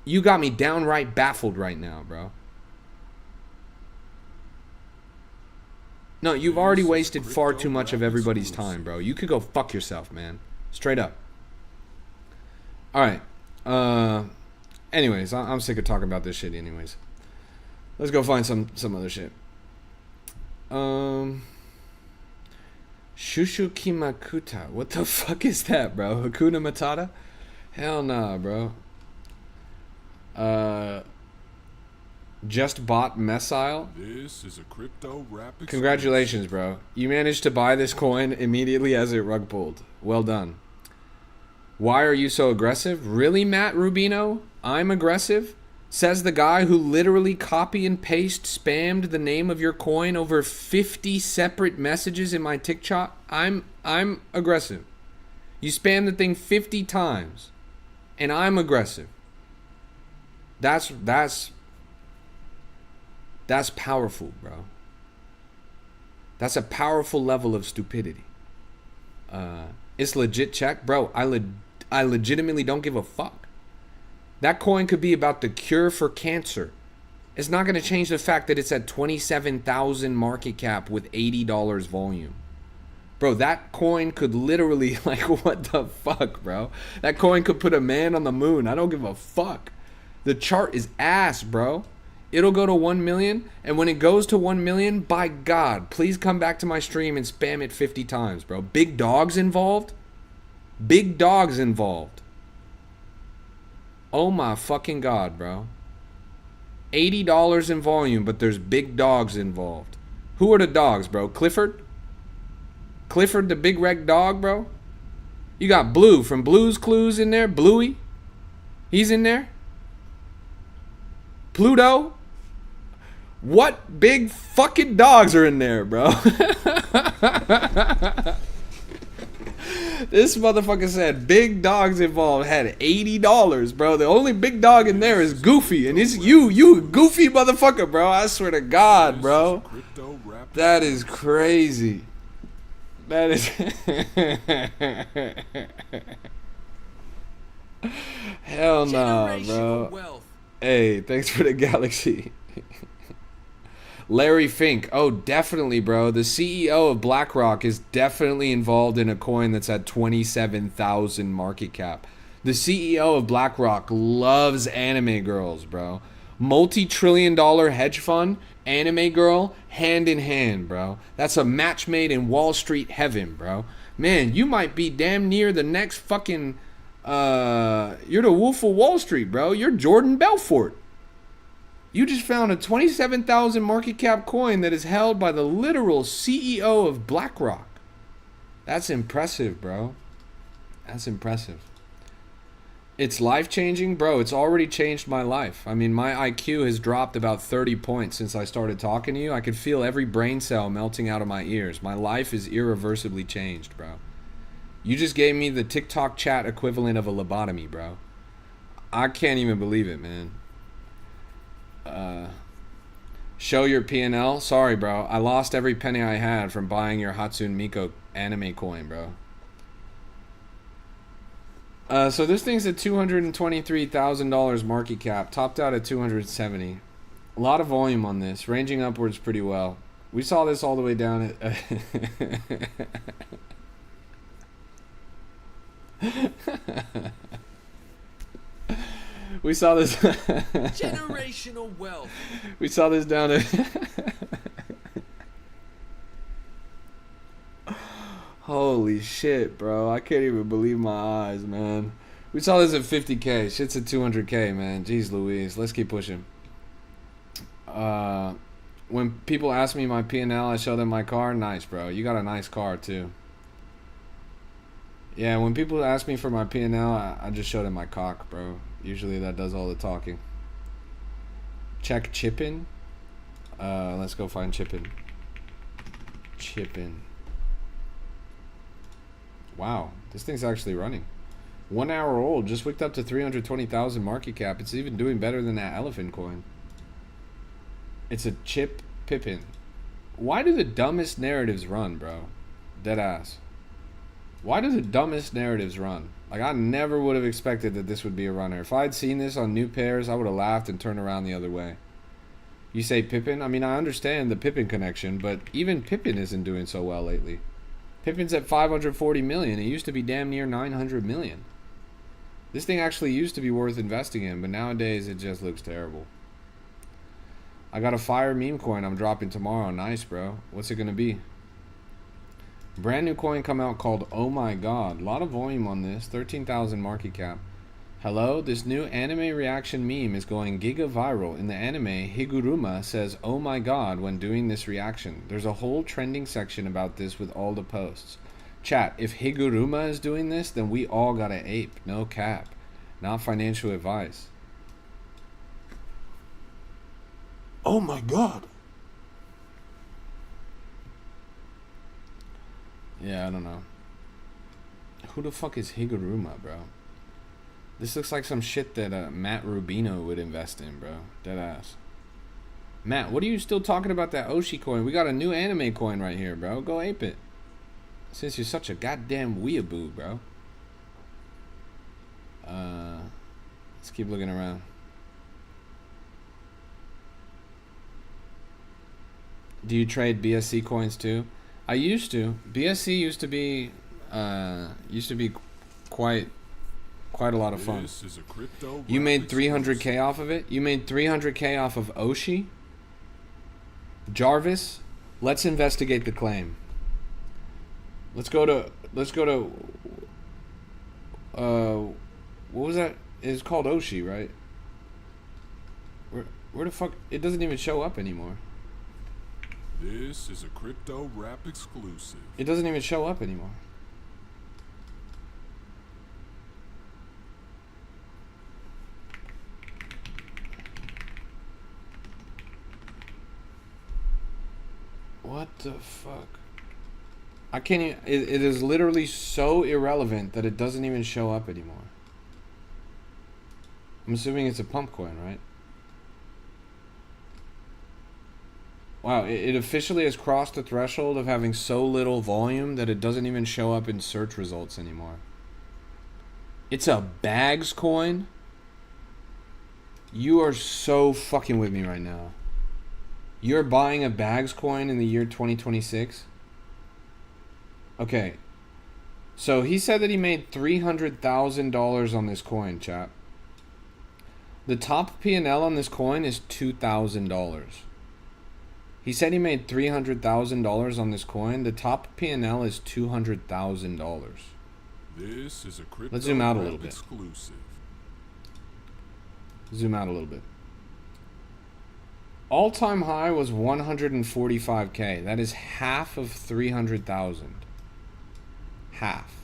You got me downright baffled right now, bro. No, you've already wasted far too much of everybody's time, bro. You could go fuck yourself, man. Straight up. Alright. Anyways, I'm sick of talking about this shit anyways. Let's go find some other shit. Shushukimakuta. What the fuck is that, bro? Hakuna Matata? Hell nah, bro. Just bought Messile. This is a crypto rap. Congratulations, bro. You managed to buy this coin immediately as it rug pulled. Well done. Why are you so aggressive? Really, Matt Rubino? I'm aggressive? Says the guy who literally copy and paste spammed the name of your coin over 50 separate messages in my TikTok. I'm aggressive. You spammed the thing 50 times. And I'm aggressive. That's powerful, bro. That's a powerful level of stupidity. It's legit check. Bro, I legitimately don't give a fuck. That coin could be about the cure for cancer. It's not going to change the fact that it's at 27,000 market cap with $80 volume. Bro, that coin could literally, like, what the fuck, bro? That coin could put a man on the moon. I don't give a fuck. The chart is ass, bro. It'll go to 1 million, and when it goes to 1 million, by God, please come back to my stream and spam it 50 times, bro. Big dogs involved? Big dogs involved. Oh my fucking God, bro. $80 in volume, but there's big dogs involved. Who are the dogs, bro? Clifford? Clifford the big red dog, bro? You got Blue from Blue's Clues in there. Bluey? He's in there. Pluto? What big fucking dogs are in there, bro? This motherfucker said big dogs involved had $80, bro. The only big dog in there is Goofy, and it's you goofy motherfucker, bro. I swear to God, bro. That is crazy. That is hell nah, bro. Hey, thanks for the galaxy. Larry Fink. Oh, definitely, bro. The CEO of BlackRock is definitely involved in a coin that's at 27,000 market cap. The CEO of BlackRock loves anime girls, bro. Multi-trillion-dollar hedge fund, anime girl, hand in hand, bro. That's a match made in Wall Street heaven, bro. Man, you might be damn near the next fucking... you're the Wolf of Wall Street, bro. You're Jordan Belfort. You just found a 27,000 market cap coin that is held by the literal CEO of BlackRock. That's impressive, bro. That's impressive. It's life-changing, bro. It's already changed my life. I mean, my IQ has dropped about 30 points since I started talking to you. I could feel every brain cell melting out of my ears. My life is irreversibly changed, bro. You just gave me the TikTok chat equivalent of a lobotomy, bro. I can't even believe it, man. Show your P&L? Sorry, bro. I lost every penny I had from buying your Hatsune Miku anime coin, bro. So this thing's at $223,000 market cap, topped out at 270. A lot of volume on this, ranging upwards pretty well. We saw this all the way down at... We saw this... Generational wealth. We saw this down at... Holy shit, bro. I can't even believe my eyes, man. We saw this at 50K. Shit's at 200K, man. Jeez Louise. Let's keep pushing. When people ask me my P&L, I show them my car. Nice, bro. You got a nice car, too. Yeah, when people ask me for my P&L, I just show them my cock, bro. Usually that does all the talking. Check Chippin. Let's go find Chippin. Chippin. Wow, this thing's actually running. 1 hour old, just wicked up to 320,000 market cap. It's even doing better than that elephant coin. It's a Chip Pippin. Why do the dumbest narratives run, bro? Dead ass. Why do the dumbest narratives run? Like, I never would have expected that this would be a runner. If I'd seen this on New Pairs, I would have laughed and turned around the other way. You say Pippin? I mean, I understand the Pippin connection, but even Pippin isn't doing so well lately. Pippin's at 540 million. It used to be damn near 900 million. This thing actually used to be worth investing in, but nowadays it just looks terrible. I got a fire meme coin I'm dropping tomorrow. Nice, bro. What's it going to be? Brand new coin come out called Oh My God. A lot of volume on this. 13,000 market cap. Hello, this new anime reaction meme is going giga viral. In the anime, Higuruma says oh my god when doing this reaction. There's a whole trending section about this with all the posts. Chat, if Higuruma is doing this, then we all gotta ape. No cap. Not financial advice. Oh my god. Yeah, I don't know. Who the fuck is Higuruma, bro? This looks like some shit that Matt Rubino would invest in, bro. Deadass. Matt, what are you still talking about that Oshi coin? We got a new anime coin right here, bro. Go ape it. Since you're such a goddamn weeaboo, bro. Let's keep looking around. Do you trade BSC coins too? I used to. BSC used to be quite a lot of fun. This is a crypto You rap made exclusive. 300k off of it. You made 300k off of Oshi. Jarvis, let's investigate the claim. Let's go to what was that? It's called Oshi, right? Where the fuck? It doesn't even show up anymore. This is a crypto rap exclusive. It doesn't even show up anymore. What the fuck? I can't even, it is literally so irrelevant that it doesn't even show up anymore. I'm assuming it's a pump coin, right? Wow, it officially has crossed the threshold of having so little volume that it doesn't even show up in search results anymore. It's a bags coin? You are so fucking with me right now. You're buying a bags coin in the year 2026? Okay. So he said that he made $300,000 on this coin, chap. The top P&L on this coin is $2,000. He said he made $300,000 on this coin. The top P&L is $200,000. This is a crypto Let's zoom out a rap little bit. exclusive. Zoom out a little bit. All-time high was 145k. That is half of 300,000. Half.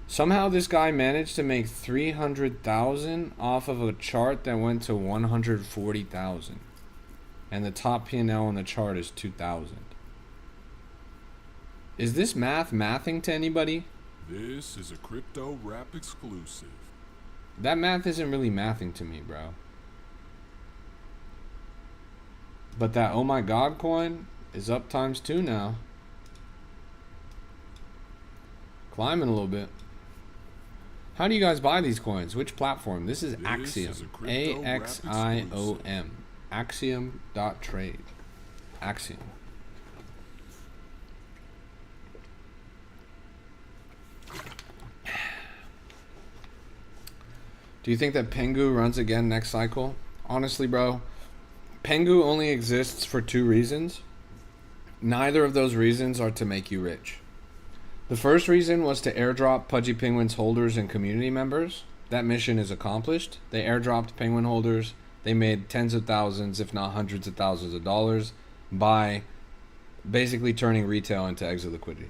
Somehow this guy managed to make 300,000 off of a chart that went to 140,000. And the top P&L on the chart is 2,000. Is this mathing to anybody? This is a crypto rap exclusive. That math isn't really mathing to me, bro. But that oh my god coin is up ×2 now. Climbing a little bit. How do you guys buy these coins? Which platform? This is Axiom. is a crypto rap AXIOM. Axiom.trade. Axiom. Do you think that Pengu runs again next cycle? Honestly, bro, Pengu only exists for 2 reasons. Neither of those reasons are to make you rich. The first reason was to airdrop Pudgy Penguins holders and community members. That mission is accomplished. They airdropped Penguin holders. They made tens of thousands, if not hundreds of thousands of dollars by basically turning retail into exit liquidity.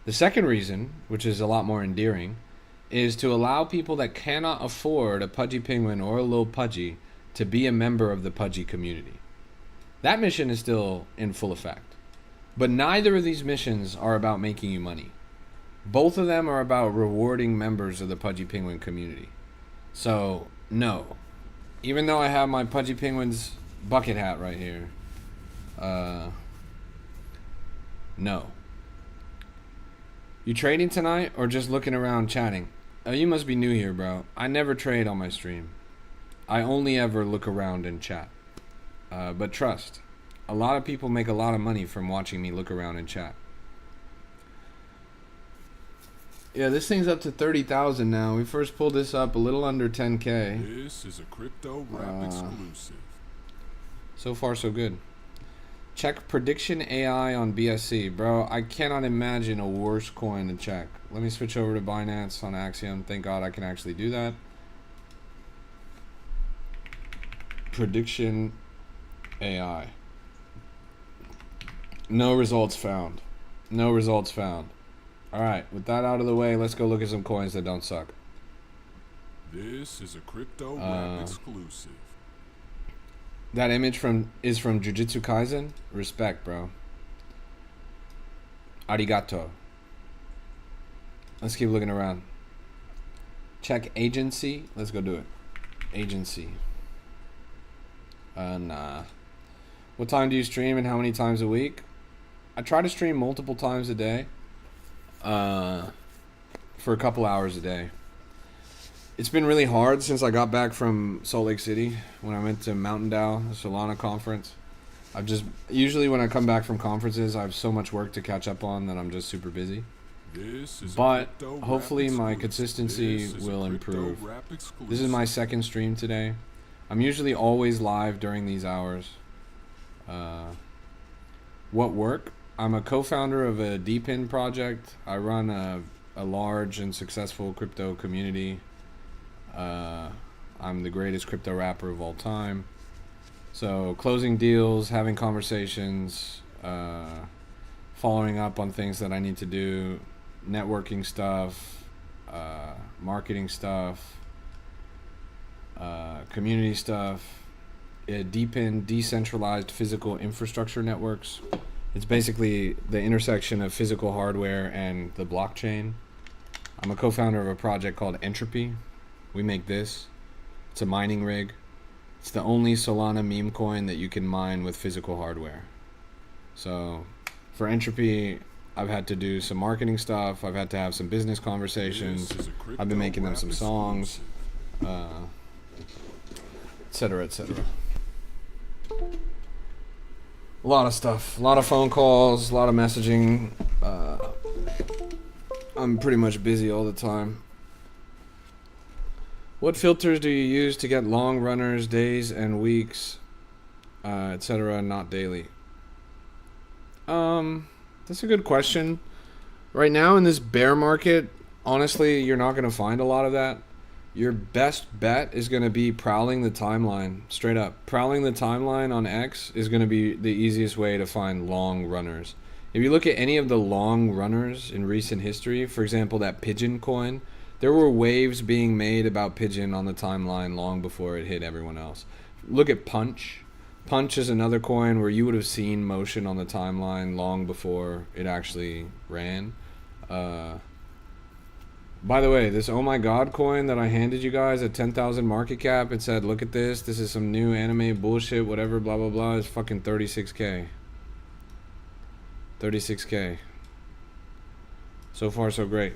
The second reason, which is a lot more endearing, is to allow people that cannot afford a Pudgy Penguin or a Lil Pudgy to be a member of the Pudgy community. That mission is still in full effect. But neither of these missions are about making you money. Both of them are about rewarding members of the Pudgy Penguin community. So, no. Even though I have my Pudgy Penguins bucket hat right here, no. You trading tonight or just looking around chatting? Oh, you must be new here, bro. I never trade on my stream. I only ever look around and chat. But trust, a lot of people make a lot of money from watching me look around and chat. Yeah, this thing's up to 30,000 now. We first pulled this up a little under 10k. This is a crypto rap exclusive. So far, so good. Check prediction AI on BSC. Bro, I cannot imagine a worse coin to check. Let me switch over to Binance on Axiom. Thank God I can actually do that. Prediction AI. No results found. No results found. Alright, with that out of the way, let's go look at some coins that don't suck. This is a crypto rap exclusive. That image is from Jujutsu Kaisen. Respect, bro. Arigato. Let's keep looking around. Check agency. Let's go do it. Agency. Nah. What time do you stream and how many times a week? I try to stream multiple times a day. For a couple hours a day. It's been really hard since I got back from Salt Lake City when I went to Mountain Dow, the Solana conference. I've just usually when I come back from conferences, I have so much work to catch up on that I'm just super busy. But hopefully my consistency will improve. This is my second stream today. I'm usually always live during these hours. What work? I'm a co-founder of a DPIN project. I run a large and successful crypto community. I'm the greatest crypto rapper of all time. So closing deals, having conversations, following up on things that I need to do, networking stuff, marketing stuff, community stuff, DPIN, decentralized physical infrastructure networks. It's basically the intersection of physical hardware and the blockchain. I'm a co-founder of a project called Entropy. We make this. It's a mining rig. It's the only Solana meme coin that you can mine with physical hardware. So for Entropy, I've had to do some marketing stuff. I've had to have some business conversations. I've been making them some songs, etc., etc. A lot of stuff, a lot of phone calls, a lot of messaging. I'm pretty much busy all the time. What filters do you use to get long runners, days and weeks, etc., not daily? That's a good question. Right now in this bear market, honestly, you're not going to find a lot of that. Your best bet is going to be prowling the timeline, straight up. Prowling the timeline on X is going to be the easiest way to find long runners. If you look at any of the long runners in recent history, for example, that Pigeon coin, there were waves being made about Pigeon on the timeline long before it hit everyone else. Look at Punch. Punch is another coin where you would have seen motion on the timeline long before it actually ran. By the way, this Oh My God coin that I handed you guys at 10,000 market cap, it said, look at this. This is some new anime bullshit, whatever, blah, blah, blah. It's fucking 36K. 36K. So far, so great.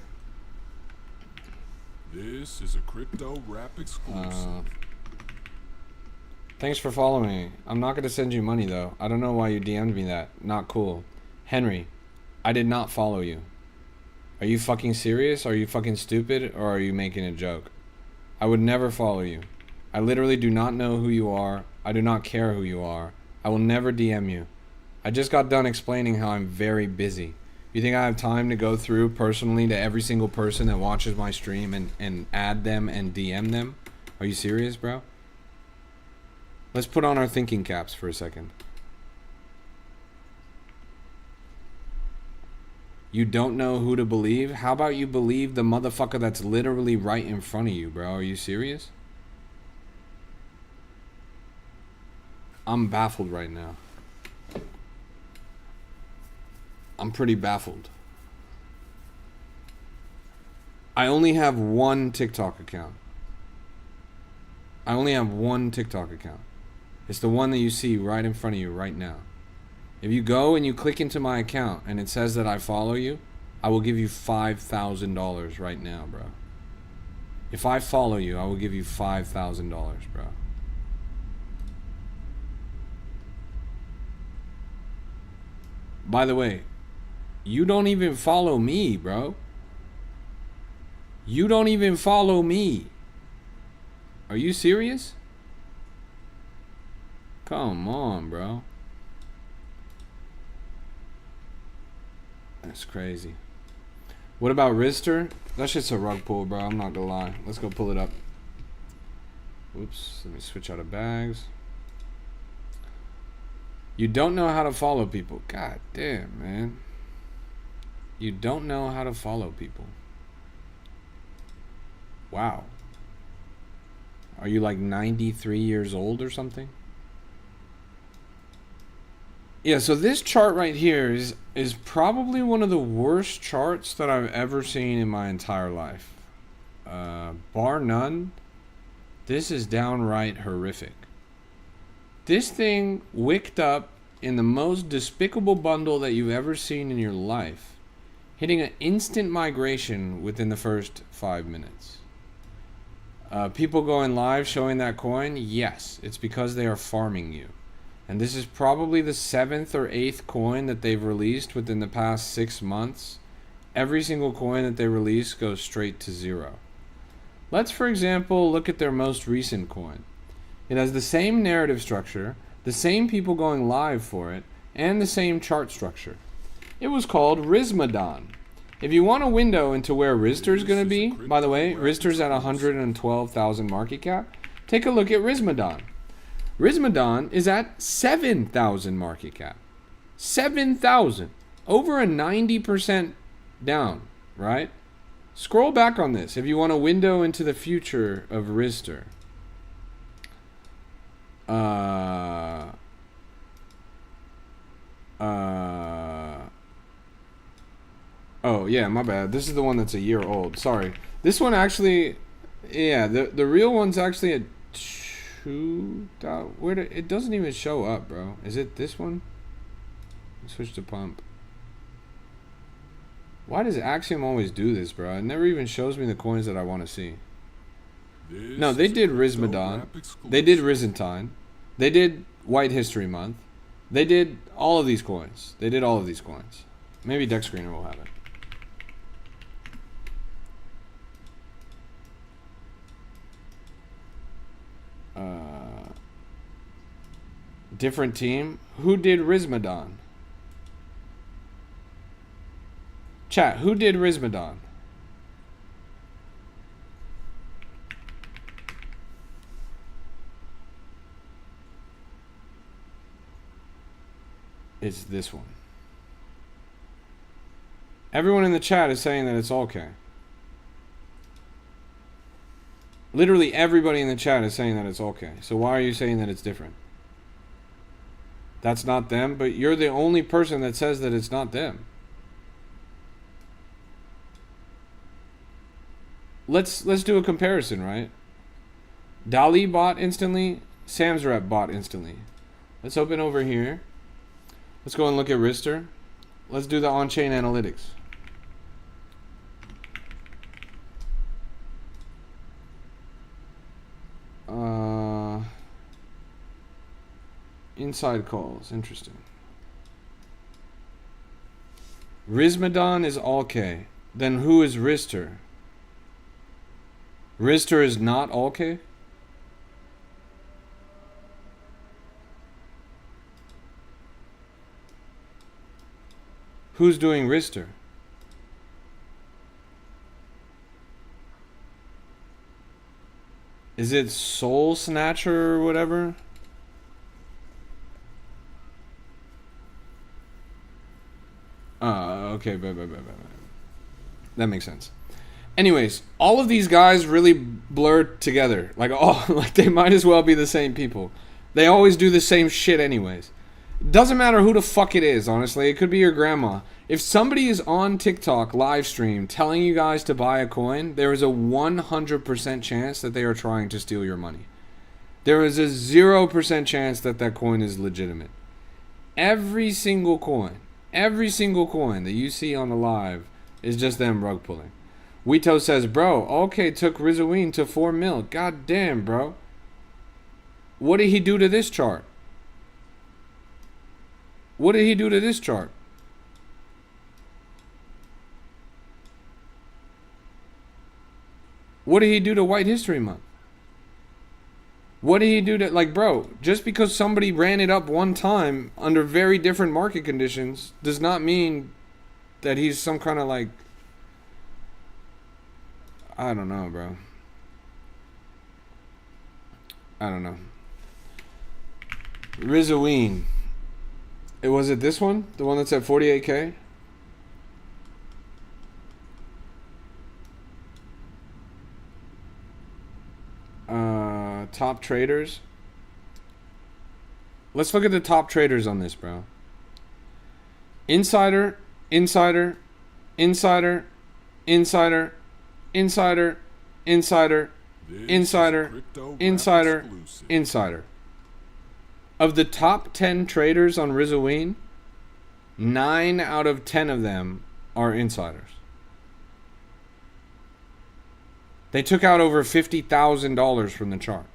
This is a crypto rap exclusive. Thanks for following me. I'm not going to send you money, though. I don't know why you DM'd me that. Not cool. Henry, I did not follow you. Are you fucking serious? Are you fucking stupid? Or are you making a joke? I would never follow you. I literally do not know who you are. I do not care who you are. I will never DM you. I just got done explaining how I'm very busy. You think I have time to go through personally to every single person that watches my stream and add them and DM them? Are you serious, bro? Let's put on our thinking caps for a second. You don't know who to believe? How about you believe the motherfucker that's literally right in front of you, bro? Are you serious? I'm baffled right now. I'm pretty baffled. I only have one TikTok account. I only have one TikTok account. It's the one that you see right in front of you right now. If you go and you click into my account and it says that I follow you, I will give you $5,000 right now, bro. If I follow you, I will give you $5,000, bro. By the way, you don't even follow me, bro. You don't even follow me. Are you serious? Come on, bro. That's crazy. What about Rister? That shit's a rug pull, bro. I'm not gonna lie. Let's go pull it up. Oops. Let me switch out of bags. You don't know how to follow people. God damn, man. You don't know how to follow people. Wow. Are you like 93 years old or something? Yeah, so this chart right here is probably one of the worst charts that I've ever seen in my entire life. Bar none, this is downright horrific. This thing wicked up in the most despicable bundle that you've ever seen in your life, hitting an instant migration within the first 5 minutes. People going live showing that coin, yes, it's because they are farming you. And this is probably the 7th or 8th coin that they've released within the past 6 months. Every single coin that they release goes straight to 0. Let's, for example, look at their most recent coin. It has the same narrative structure, the same people going live for it, and the same chart structure. It was called Rismadon. If you want a window into where Rister's going to be, by the way, Rister's at 112,000 market cap, take a look at Rismadon. Rismadon is at 7,000 market cap. 7,000. Over a 90% down, right? Scroll back on this if you want a window into the future of Rister. Oh, yeah, my bad. This is the one that's a year old. Sorry. This one actually, yeah, the real one's actually a 2. It doesn't even show up, bro. Is it this one? Switch to pump. Why does Axiom always do this, bro? It never even shows me the coins that I want to see. No, they did Rismadon. They did Risentine. They did White History Month. They did all of these coins. They did all of these coins. Maybe Deck Screener will have it. Different team. Who did Rismadon? Chat, who did Rismadon? It's this one. Everyone in the chat is saying that it's okay. Literally everybody in the chat is saying that it's okay. So why are you saying that it's different? That's not them, but you're the only person that says that it's not them. Let's do a comparison, right? Dali bought instantly, Sam's Rep bought instantly. Let's open over here. Let's go and look at Rister. Let's do the on-chain analytics. Inside calls, interesting. Rismadon is all K. Then who is Rister? Rister is not all K? Who's doing Rister? Is it Soul Snatcher or whatever? Okay, that makes sense. Anyways, all of these guys really blur together. Like they might as well be the same people. They always do the same shit anyways. Doesn't matter who the fuck it is, honestly. It could be your grandma. If somebody is on TikTok live stream telling you guys to buy a coin, there is a 100% chance that they are trying to steal your money. There is a 0% chance that that coin is legitimate. Every single coin that you see on the live is just them rug pulling. Wito says, bro, okay, took Rizaween to 4 mil. God damn, bro. What did he do to this chart? What did he do to this chart? What did he do to White History Month? What did he do to, like, bro, just because somebody ran it up one time under very different market conditions does not mean that he's some kind of, like, I don't know, bro. I don't know. Rizaween. Was it this one? The one that's at 48K? Top traders. Let's look at the top traders on this, bro. Insider, insider, insider, insider, insider, insider, insider, insider, insider. Of the top 10 traders on Rizaween, 9 out of 10 of them are insiders. They took out over $50,000 from the chart.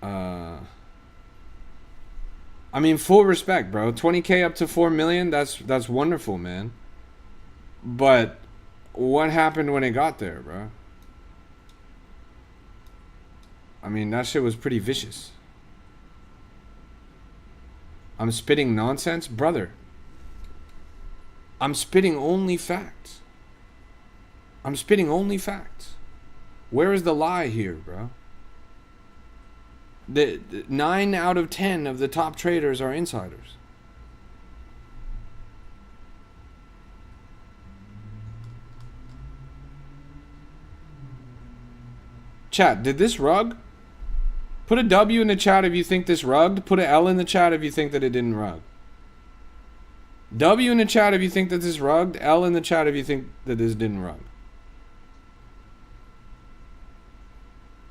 I mean, full respect, bro. 20K up to 4 million, that's wonderful, man. But what happened when it got there, bro? I mean, that shit was pretty vicious. I'm spitting nonsense? Brother, I'm spitting only facts. I'm spitting only facts. Where is the lie here, bro? The 9 out of 10 of the top traders are insiders. Chat, did this rug? Put a W in the chat if you think this rugged. Put an L in the chat if you think that it didn't rug. W in the chat if you think that this rugged. L in the chat if you think that this didn't rug.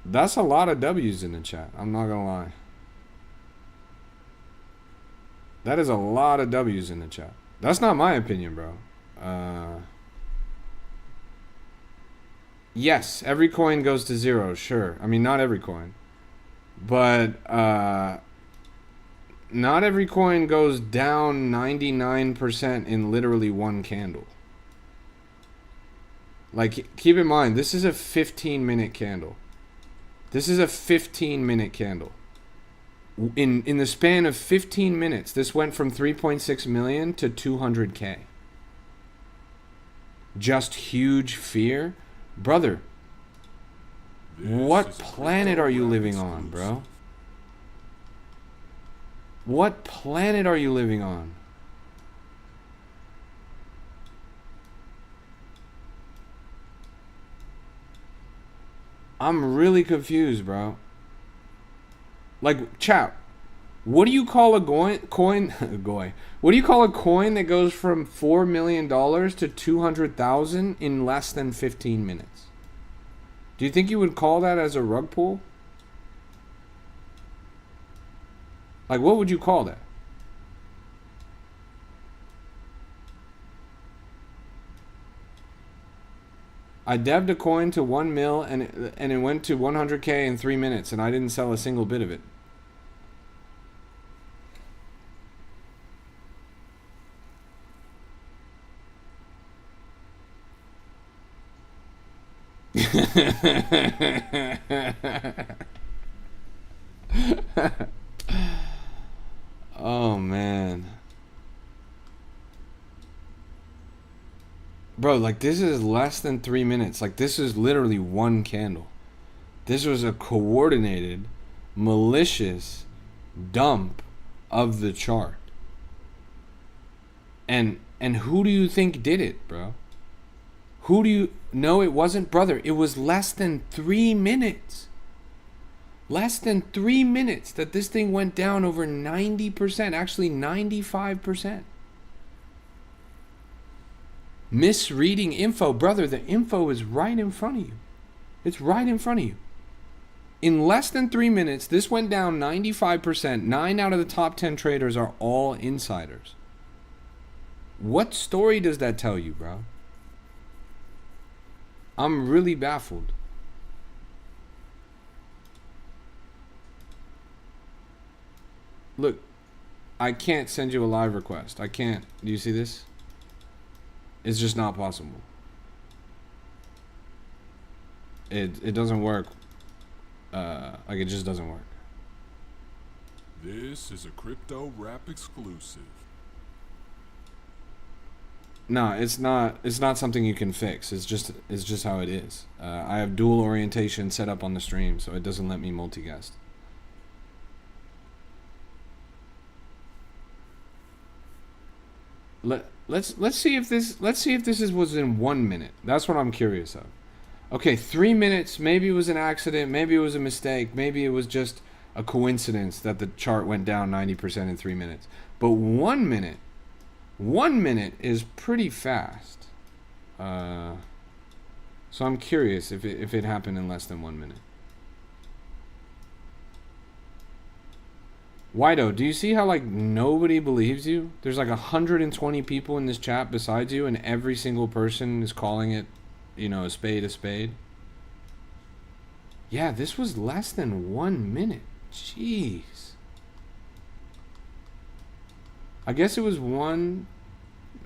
That's a lot of W's in the chat. I'm not gonna lie. That is a lot of W's in the chat. That's not my opinion, bro. Yes, every coin goes to zero, sure. I mean, not every coin. But not every coin goes down 99% in literally one candle. Like, keep in mind, this is a 15-minute candle. This is a 15-minute candle. In the span of 15 minutes, this went from 3.6 million to 200K. Just huge fear. Brother, what planet are you living on, bro? What planet are you living on? I'm really confused, bro. Like, chat, what do you call a coin? What do you call a coin that goes from $4 million to 200,000 in less than 15 minutes? Do you think you would call that as a rug pull? Like, what would you call that? I devved a coin to 1 mil and it went to 100K in 3 minutes and I didn't sell a single bit of it. Oh man, bro, like this is less than 3 minutes. Like this is literally one candle. This was a coordinated, malicious dump of the chart. And who do you think did it, bro? Who do you... No, it wasn't, brother. It was less than 3 minutes. Less than 3 minutes that this thing went down over 90%. Actually, 95%. Misreading info. Brother, the info is right in front of you. It's right in front of you. In less than 3 minutes, this went down 95%. 9 out of the top 10 traders are all insiders. What story does that tell you, bro? I'm really baffled. Look, I can't send you a live request. I can't. Do you see this? It's just not possible. It doesn't work. Like it just doesn't work. This is a crypto rap exclusive. No, it's not something you can fix. It's just how it is. I have dual orientation set up on the stream, so it doesn't let me multi-guest. Let's see if this was in 1 minute. That's what I'm curious of. Okay, 3 minutes, maybe it was an accident, maybe it was a mistake, maybe it was just a coincidence that the chart went down 90% in 3 minutes. But 1 minute, 1 minute is pretty fast. So I'm curious if it happened in less than 1 minute. Whiteo, do you see how like nobody believes you? There's like 120 people in this chat besides you, and every single person is calling it, you know, a spade a spade. Yeah, this was less than 1 minute. Jeez. I guess it was one.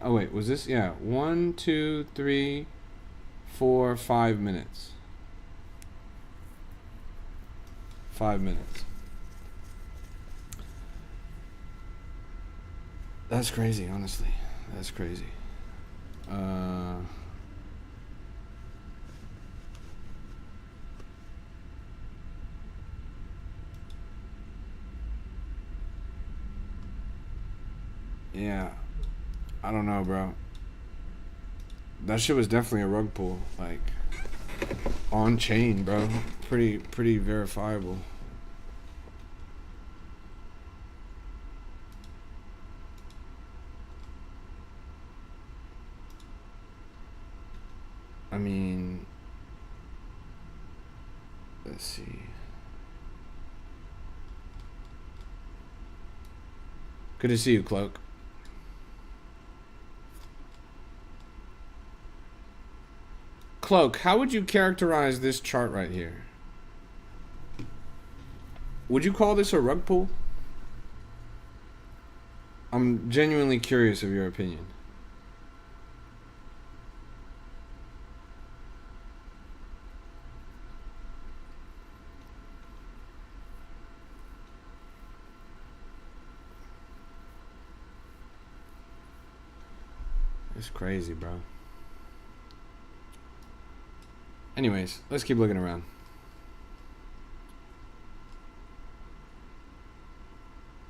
Oh wait, was this? Yeah, 1, 2, 3, 4, 5 minutes. 5 minutes. That's crazy, honestly. That's crazy. Yeah. I don't know, bro. That shit was definitely a rug pull. Like, on chain, bro. Pretty verifiable. I mean, let's see. Good to see you, Cloak. Cloak, how would you characterize this chart right here? Would you call this a rug pull? I'm genuinely curious of your opinion. It's crazy, bro. Anyways, let's keep looking around.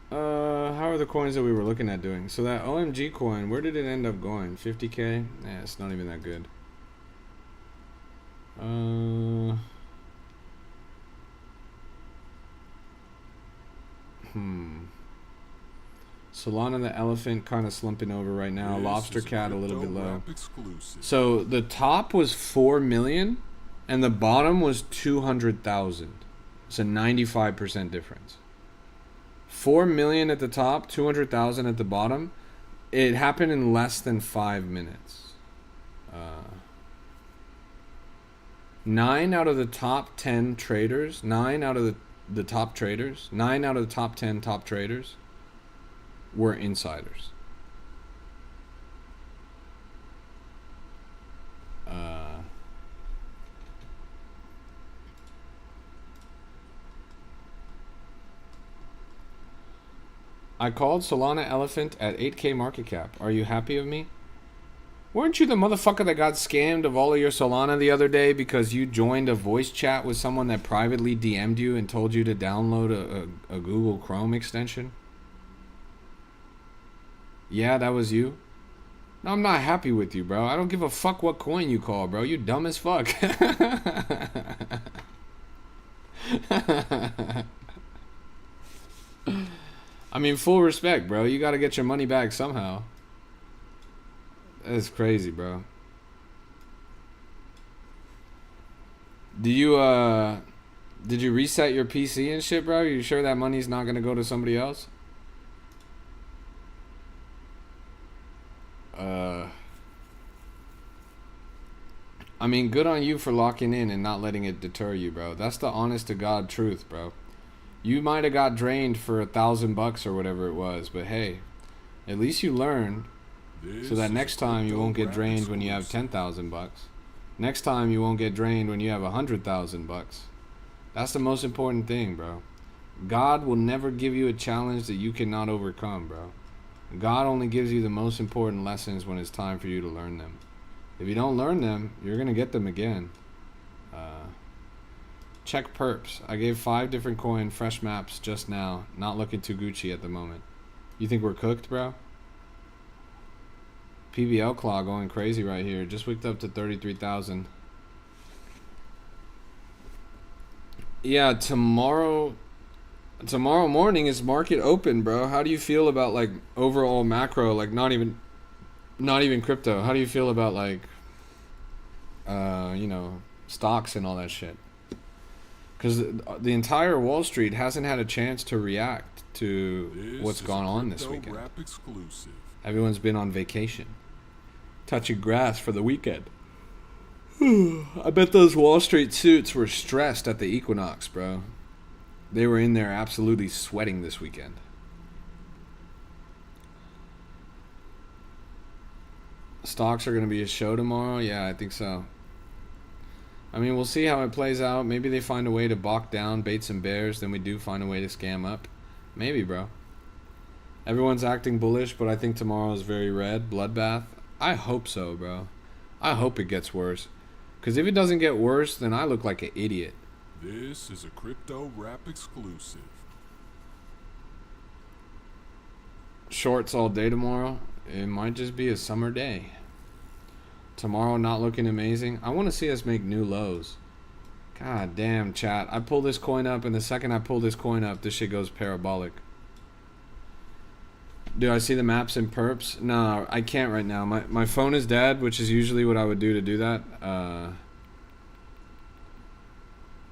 How are the coins that we were looking at doing? So that OMG coin, where did it end up going? 50k? Yeah, it's not even that good. Solana the elephant kind of slumping over right now. This Lobster is cat a little bit crypto low. rap exclusive. So the top was 4 million and the bottom was 200,000. It's a 95% difference. 4 million at the top, 200,000 at the bottom. It happened in less than 5 minutes. 9 out of the top 10 traders, 9 out of the top traders, 9 out of the top 10 top traders were insiders. I called Solana Elephant at 8k market cap. Are you happy of me? Weren't you the motherfucker that got scammed of all of your Solana the other day because you joined a voice chat with someone that privately DM'd you and told you to download a Google Chrome extension? Yeah, that was you? No, I'm not happy with you, bro. I don't give a fuck what coin you call, bro. You dumb as fuck. I mean, full respect, bro. You gotta get your money back somehow. That's crazy, bro. Did you reset your PC and shit, bro? You sure that money's not gonna go to somebody else? I mean, good on you for locking in and not letting it deter you, bro. That's the honest to God truth, bro. You might have got drained for $1,000 or whatever it was, but hey, at least you learned, so that next time you won't get drained when you have $10,000. Next time you won't get drained when you have $100,000. That's the most important thing, bro. God will never give you a challenge that you cannot overcome, bro. God only gives you the most important lessons when it's time for you to learn them. If you don't learn them, you're going to get them again. Check perps. I gave 5 different coin fresh maps just now. Not looking too Gucci at the moment. You think we're cooked, bro? PBL Claw going crazy right here. Just wicked up to 33,000. Yeah, tomorrow morning is market open, bro. How do you feel about like overall macro, like not even crypto? How do you feel about like stocks and all that shit? Because the entire Wall Street hasn't had a chance to react to what's gone on this weekend. Rap exclusive. Everyone's been on vacation, touching grass for the weekend. I bet those Wall Street suits were stressed at the equinox, bro. They were in there absolutely sweating this weekend. Stocks are going to be a show tomorrow? Yeah, I think so. I mean, we'll see how it plays out. Maybe they find a way to balk down Bates and Bears, then we do find a way to scam up. Maybe, bro. Everyone's acting bullish, but I think tomorrow is very red. Bloodbath? I hope so, bro. I hope it gets worse. Because if it doesn't get worse, then I look like an idiot. This is a Crypto Rap exclusive. Shorts all day tomorrow? It might just be a summer day. Tomorrow not looking amazing. I want to see us make new lows. God damn, chat. I pull this coin up, and the second I pull this coin up, this shit goes parabolic. Do I see the maps in perps? No, I can't right now. My phone is dead, which is usually what I would do to do that.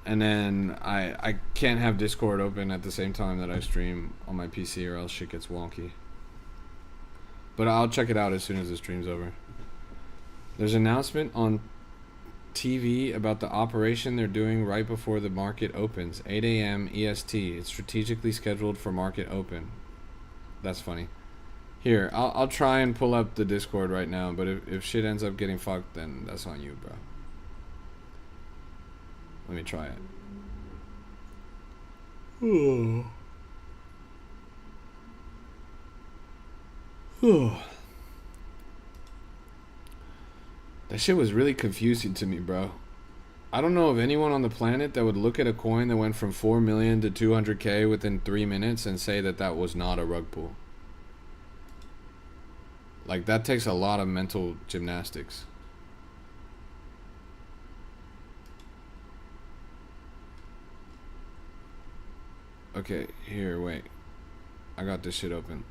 And then I can't have Discord open at the same time that I stream on my PC, or else shit gets wonky. But I'll check it out as soon as the stream's over. There's an announcement on TV about the operation they're doing right before the market opens. 8 a.m. EST. It's strategically scheduled for market open. That's funny. Here, I'll try and pull up the Discord right now, but if shit ends up getting fucked, then that's on you, bro. Let me try it. That shit was really confusing to me, bro. I don't know of anyone on the planet that would look at a coin that went from 4 million to 200K within 3 minutes and say that that was not a rug pull. Like, that takes a lot of mental gymnastics. Okay, here, wait. I got this shit open.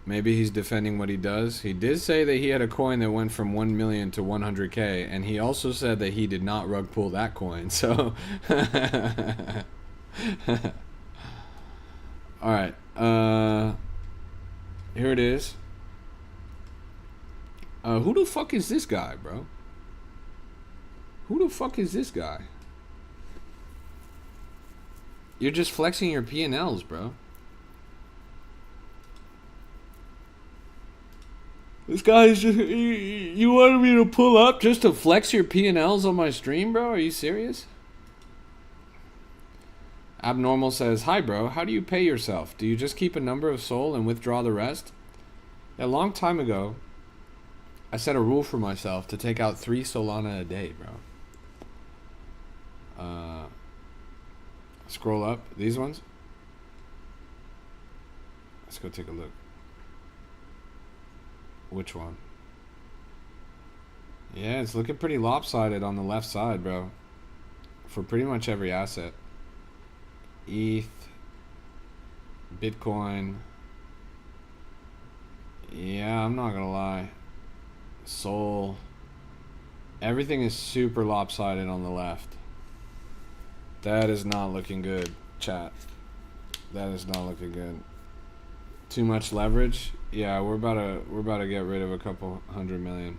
Maybe he's defending what he does. He did say that he had a coin that went from 1 million to 100K, and he also said that he did not rug pull that coin. So, all right. Here it is. Who the fuck is this guy, bro? Who the fuck is this guy? You're just flexing your P&Ls, bro. This guy's just... You wanted me to pull up just to flex your P&Ls on my stream, bro? Are you serious? Abnormal says, hi, bro. How do you pay yourself? Do you just keep a number of Sol and withdraw the rest? A long time ago, I set a rule for myself to take out 3 Solana a day, bro. Scroll up. These ones. Let's go take a look. Which one? Yeah, it's looking pretty lopsided on the left side, bro. For pretty much every asset. ETH. Bitcoin. Yeah, I'm not gonna lie. Sol. Everything is super lopsided on the left. That is not looking good, chat. That is not looking good. Too much leverage. Yeah, we're about to get rid of a couple 100 million.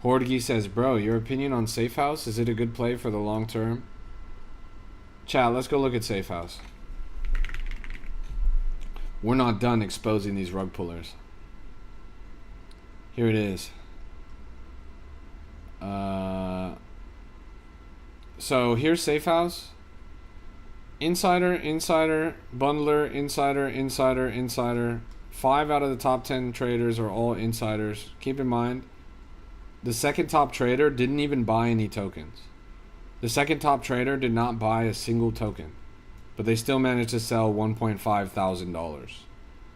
Hordegi says, bro, your opinion on Safe House? Is it a good play for the long term? Chat, let's go look at Safe House. We're not done exposing these rug pullers. Here it is. So here's Safe House. Insider, insider, bundler, insider, insider, insider. 5 out of the top 10 traders are all insiders. Keep in mind, the second top trader didn't even buy any tokens. The second top trader did not buy a single token, but they still managed to sell $1.5 thousand.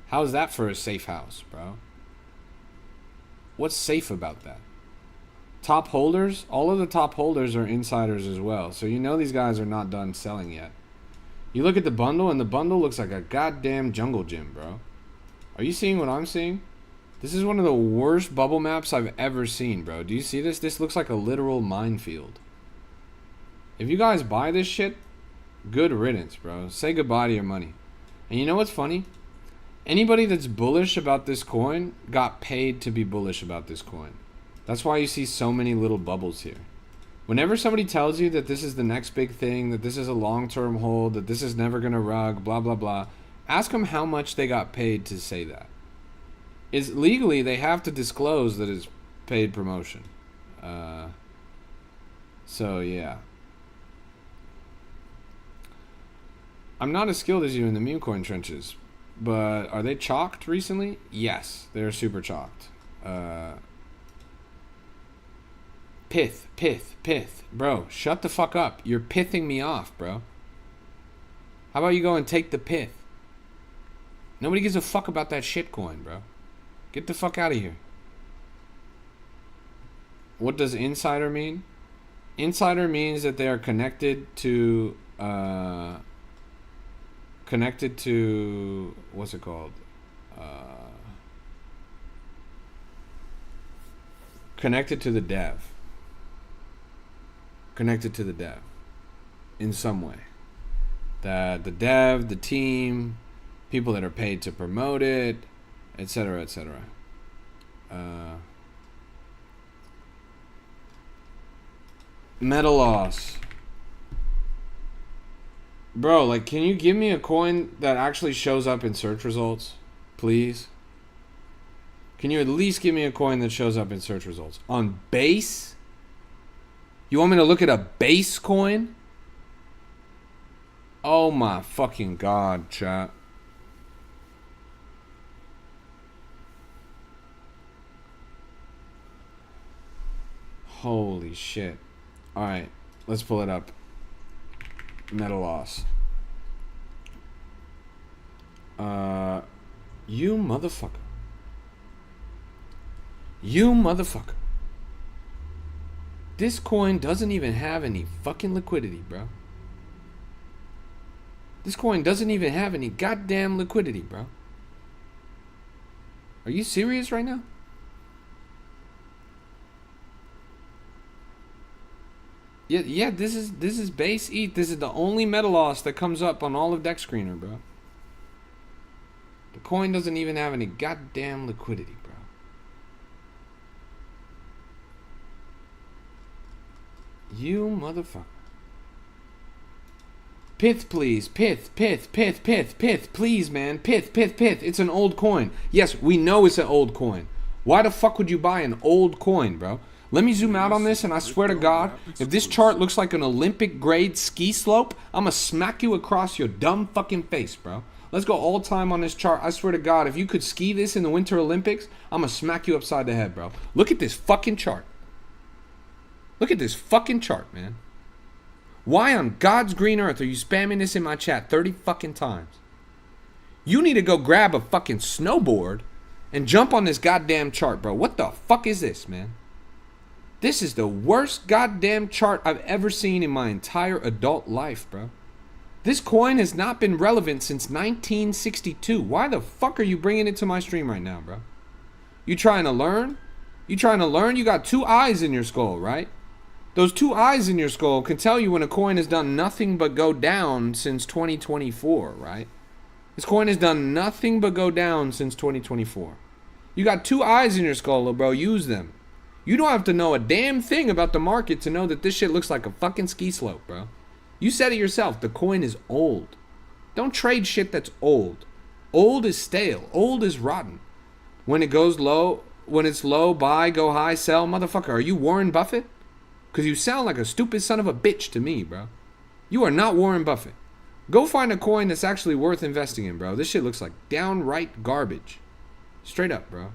How's that for a safe house, bro? What's safe about that? Top holders, all of the top holders are insiders as well. So you know these guys are not done selling yet. You look at the bundle, and the bundle looks like a goddamn jungle gym, bro. Are you seeing what I'm seeing? This is one of the worst bubble maps I've ever seen, bro. Do you see this? This looks like a literal minefield. If you guys buy this shit, good riddance, bro. Say goodbye to your money. And you know what's funny? Anybody that's bullish about this coin got paid to be bullish about this coin. That's why you see so many little bubbles here. Whenever somebody tells you that this is the next big thing, that this is a long-term hold, that this is never going to rug, blah, blah, blah, ask them how much they got paid to say that. Is legally, they have to disclose that it's paid promotion. So, yeah. I'm not as skilled as you in the meme coin trenches, but are they chalked recently? Yes, they're super chalked. Pith. Bro, shut the fuck up. You're pithing me off, bro. How about you go and take the pith? Nobody gives a fuck about that shit coin, bro. Get the fuck out of here. What does insider mean? Insider means that they are connected to what's it called? Connected to the dev. Connected to the dev in some way. That the dev, the team, people that are paid to promote it, etc., etc. Meta loss. Bro, like, can you give me a coin that actually shows up in search results? Please? Can you at least give me a coin that shows up in search results? On base? You want me to look at a base coin? Oh my fucking god, chat. Holy shit. Alright, let's pull it up. Meta loss. You motherfucker. You motherfucker. This coin doesn't even have any fucking liquidity, bro. This coin doesn't even have any goddamn liquidity, bro. Are you serious right now? Yeah, this is base ETH. This is the only meta loss that comes up on all of Deck Screener, bro. The coin doesn't even have any goddamn liquidity, bro. You motherfucker. Pith, please. Pith. Please, man. Pith. It's an old coin. Yes, we know it's an old coin. Why the fuck would you buy an old coin, bro? Let me zoom out on this, and I swear to God, if this chart looks like an Olympic grade ski slope, I'm gonna smack you across your dumb fucking face, bro. Let's go all time on this chart. I swear to God, if you could ski this in the Winter Olympics, I'm gonna smack you upside the head, bro. Look at this fucking chart. Look at this fucking chart, man. Why on God's green earth are you spamming this in my chat 30 fucking times? You need to go grab a fucking snowboard and jump on this goddamn chart, bro. What the fuck is this, man? This is the worst goddamn chart I've ever seen in my entire adult life, bro. This coin has not been relevant since 1962. Why the fuck are you bringing it to my stream right now, bro? You trying to learn? You trying to learn? You got two eyes in your skull, right? Those two eyes in your skull can tell you when a coin has done nothing but go down since 2024, right? This coin has done nothing but go down since 2024. You got two eyes in your skull, little bro. Use them. You don't have to know a damn thing about the market to know that this shit looks like a fucking ski slope, bro. You said it yourself. The coin is old. Don't trade shit that's old. Old is stale. Old is rotten. When it goes low, when it's low, buy, go high, sell. Motherfucker, are you Warren Buffett? Because you sound like a stupid son of a bitch to me, bro. You are not Warren Buffett. Go find a coin that's actually worth investing in, bro. This shit looks like downright garbage. Straight up, bro.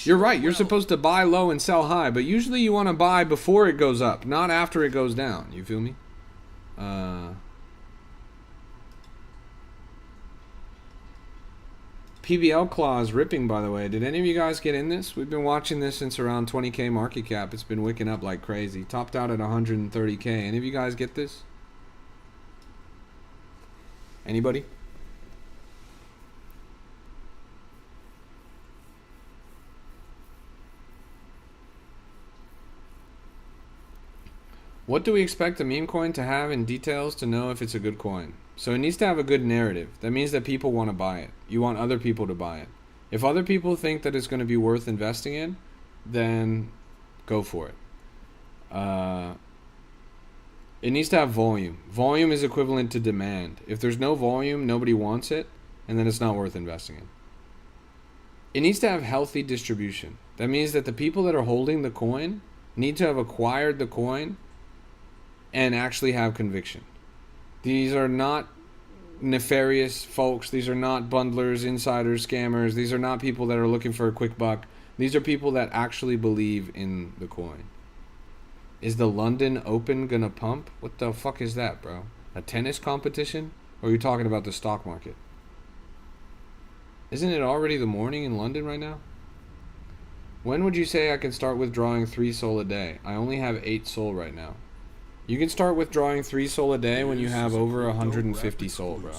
You're right. You're supposed to buy low and sell high, but usually you want to buy before it goes up, not after it goes down. You feel me? PBL clause ripping, by the way. Did any of you guys get in this? We've been watching this since around 20k market cap. It's been wicking up like crazy. Topped out at 130k. Any of you guys get this? Anybody? What do we expect a meme coin to have in details to know if it's a good coin? So it needs to have a good narrative. That means that people want to buy it. You want other people to buy it. If other people think that it's going to be worth investing in, then go for it. It needs to have volume. Volume is equivalent to demand. If there's no volume, nobody wants it, and then it's not worth investing in. It needs to have healthy distribution. That means that the people that are holding the coin need to have acquired the coin and actually have conviction. These are not nefarious folks. These are not bundlers, insiders, scammers. These are not people that are looking for a quick buck. These are people that actually believe in the coin. Is the London Open gonna pump? What the fuck is that, bro? A tennis competition? Or are you talking about the stock market? Isn't it already the morning in London right now? When would you say I can start withdrawing 3 SOL a day? I only have 8 SOL right now. You can start withdrawing 3 SOL a day when you have over 150 SOL, bro.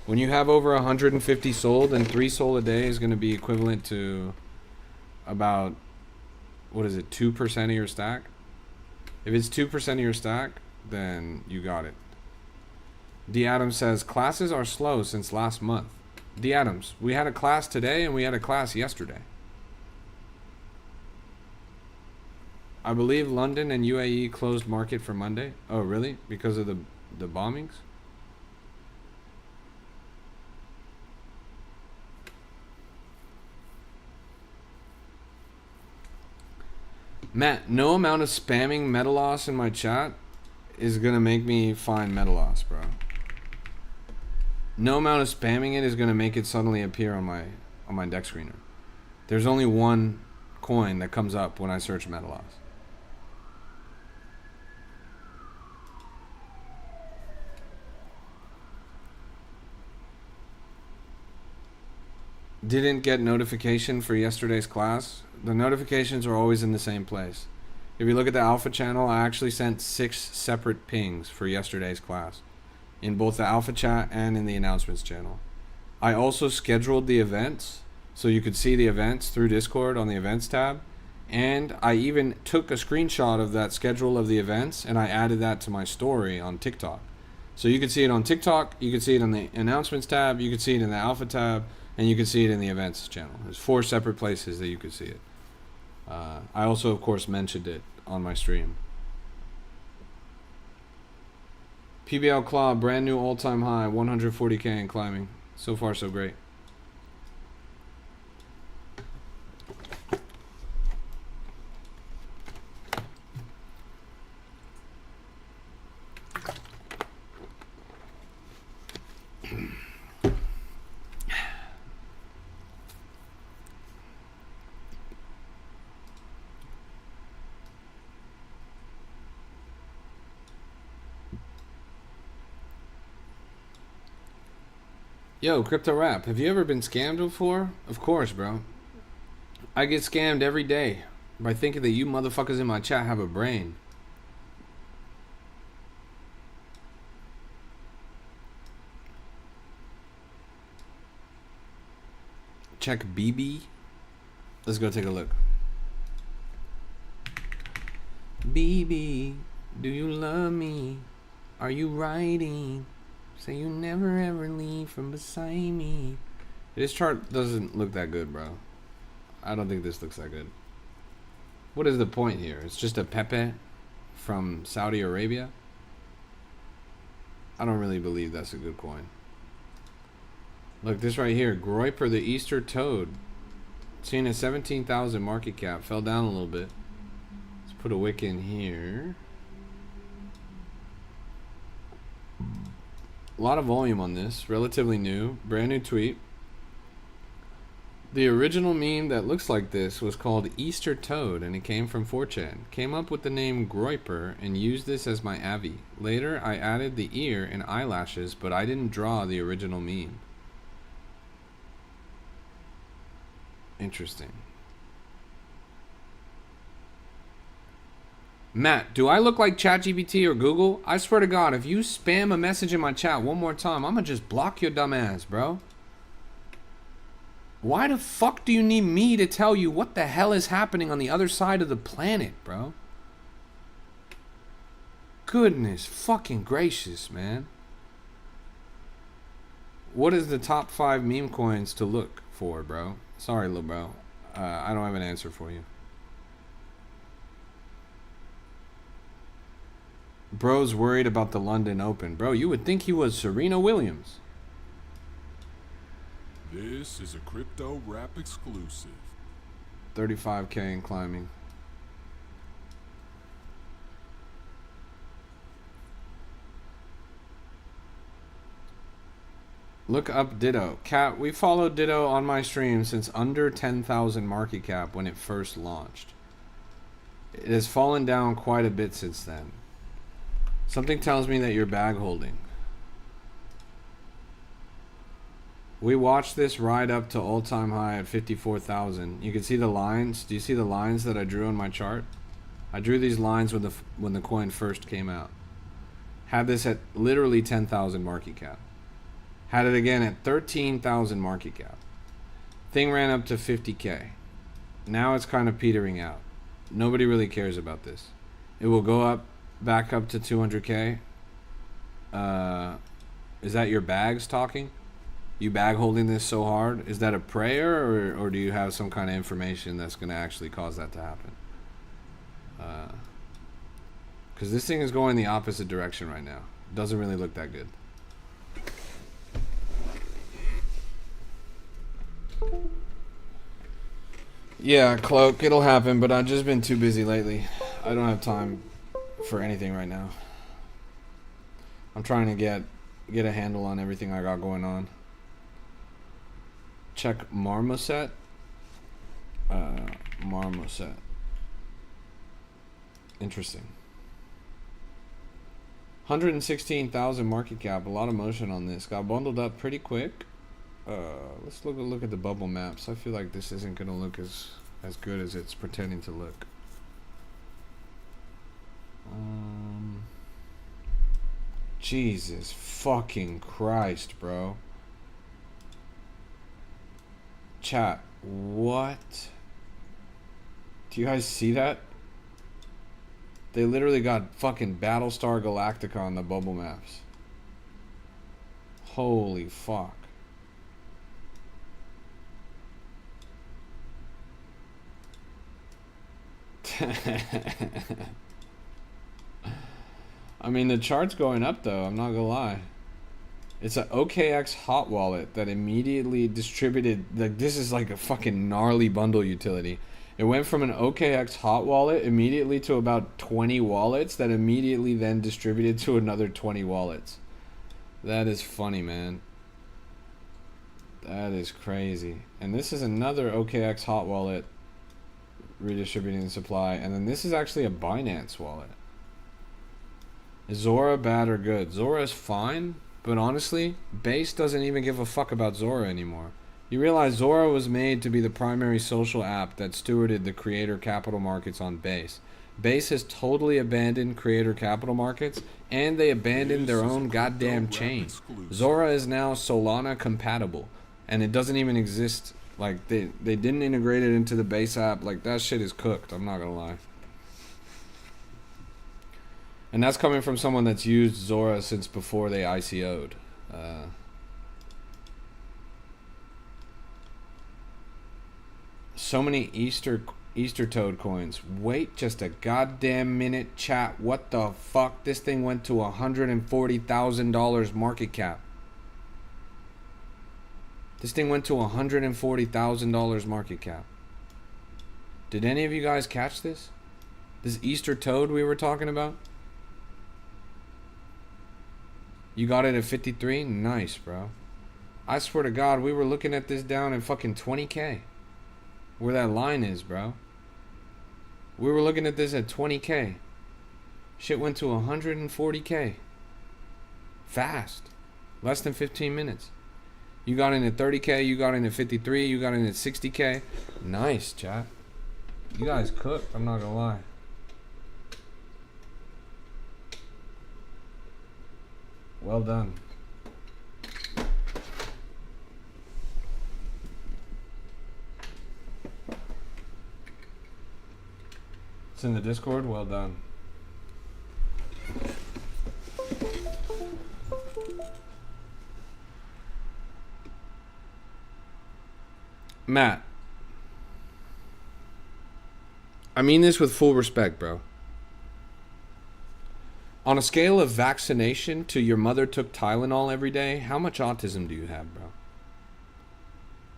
When you have over 150 SOL, then 3 SOL a day is going to be equivalent to about, what is it, 2% of your stack? If it's 2% of your stack, then you got it. D. Adams says, classes are slow since last month. D. Adams, we had a class today and we had a class yesterday. I believe London and UAE closed market for Monday. Oh, really? Because of the bombings? Matt, no amount of spamming Metalos in my chat is going to make me find Metalos, bro. No amount of spamming it is going to make it suddenly appear on my deck screener. There's only one coin that comes up when I search Metalos. Didn't get notification for yesterday's class. The notifications are always in the same place. If you look at the alpha channel, I actually sent 6 separate pings for yesterday's class in both the alpha chat and in the announcements channel. I also scheduled the events so you could see the events through Discord on the events tab, and I even took a screenshot of that schedule of the events and I added that to my story on TikTok. So you could see it on TikTok, you could see it on the announcements tab, you could see it in the alpha tab, and you can see it in the events channel. There's 4 separate places that you could see it. I also, of course, mentioned it on my stream. PBL Claw, brand new all-time high, 140K and climbing. So far, so great. Yo, Crypto Rap, have you ever been scammed before? Of course, bro. I get scammed every day by thinking that you motherfuckers in my chat have a brain. Check BB. Let's go take a look. BB, do you love me? Are you writing? Say you never ever leave from beside me. This chart doesn't look that good, bro. I don't think this looks that good. What is the point here? It's just a Pepe from Saudi Arabia? I don't really believe that's a good coin. Look, this right here. Groiper the Easter Toad. Seen a 17,000 market cap. Fell down a little bit. Let's put a wick in here. A lot of volume on this, relatively new, brand new tweet. The original meme that looks like this was called Easter Toad, and it came from 4chan. Came up with the name Groiper and used this as my avi. Later, I added the ear and eyelashes, but I didn't draw the original meme. Interesting. Matt, do I look like ChatGPT or Google? I swear to God, if you spam a message in my chat one more time, I'm gonna just block your dumb ass, bro. Why the fuck do you need me to tell you what the hell is happening on the other side of the planet, bro? Goodness fucking gracious, man. What is the top 5 meme coins to look for, bro? Sorry, little bro. I don't have an answer for you. Bro's worried about the London Open. Bro, you would think he was Serena Williams. This is a crypto rap exclusive. 35K and climbing. Look up Ditto. Cat, we followed Ditto on my stream since under 10,000 market cap when it first launched. It has fallen down quite a bit since then. Something tells me that you're bag holding. We watched this ride up to all-time high at 54,000. You can see the lines. Do you see the lines that I drew on my chart? I drew these lines when the coin first came out. Had this at literally 10,000 market cap. Had it again at 13,000 market cap. Thing ran up to 50K. Now it's kind of petering out. Nobody really cares about this. It will go up, back up to 200K. Is that your bags talking? You bag holding this so hard? Is that a prayer, or do you have some kind of information that's going to actually cause that to happen? Because this thing is going the opposite direction right now. Doesn't really look that good. Yeah, Cloak, it'll happen, but I've just been too busy lately. I don't have time for anything right now. I'm trying to get a handle on everything I got going on. Check Marmoset. Marmoset. Interesting. 116,000 market cap. A lot of motion on this. Got bundled up pretty quick. Let's look at the bubble maps. I feel like this isn't gonna look as good as it's pretending to look. Jesus fucking Christ, bro. Chat, what? Do you guys see that? They literally got fucking Battlestar Galactica on the bubble maps. Holy fuck. I mean, the chart's going up though, I'm not gonna lie. It's an OKX hot wallet that immediately distributed, like, this is like a fucking gnarly bundle utility. It went from an OKX hot wallet immediately to about 20 wallets that immediately then distributed to another 20 wallets. That is funny, man. That is crazy. And this is another OKX hot wallet redistributing the supply. And then this is actually a Binance wallet. Is Zora bad or good? Zora is fine, but honestly, Base doesn't even give a fuck about Zora anymore. You realize Zora was made to be the primary social app that stewarded the creator capital markets on Base. Base has totally abandoned creator capital markets, and they abandoned their own goddamn chain. Zora is now Solana compatible, and it doesn't even exist. Like, they didn't integrate it into the Base app. Like, that shit is cooked, I'm not gonna lie. And that's coming from someone that's used Zora since before they ICO'd. So many Easter Toad coins. Wait just a goddamn minute, chat. What the fuck? This thing went to $140,000 market cap. This thing went to $140,000 market cap. Did any of you guys catch this? This Easter Toad we were talking about? You got it at 53? Nice, bro. I swear to God, we were looking at this down in fucking 20K. Where that line is, bro. We were looking at this at 20K. Shit went to 140K. Fast. Less than 15 minutes. You got in at 30K, you got in at 53, you got in at 60K. Nice, chat. You guys cooked, I'm not gonna lie. Well done. It's in the Discord. Well done. Matt, I mean this with full respect, bro. On a scale of vaccination to your mother took Tylenol every day, how much autism do you have, bro?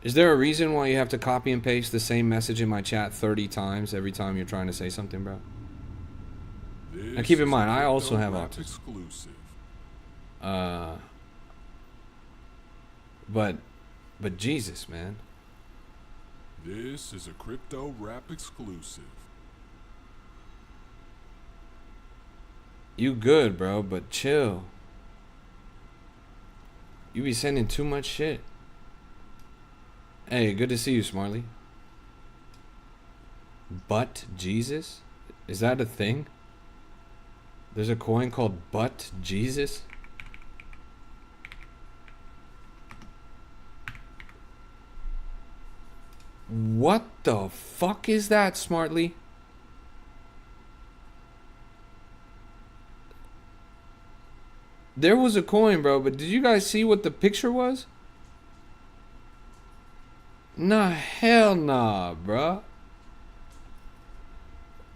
Is there a reason why you have to copy and paste the same message in my chat 30 times every time you're trying to say something, bro? Now keep in mind, I also have autism. Exclusive. But Jesus, man. This is a crypto rap exclusive. You good, bro, but chill. You be sending too much shit. Hey, good to see you, Smartly. But Jesus? Is that a thing? There's a coin called But Jesus? What the fuck is that, Smartly? There was a coin, bro, but did you guys see what the picture was? Nah, hell nah, bro.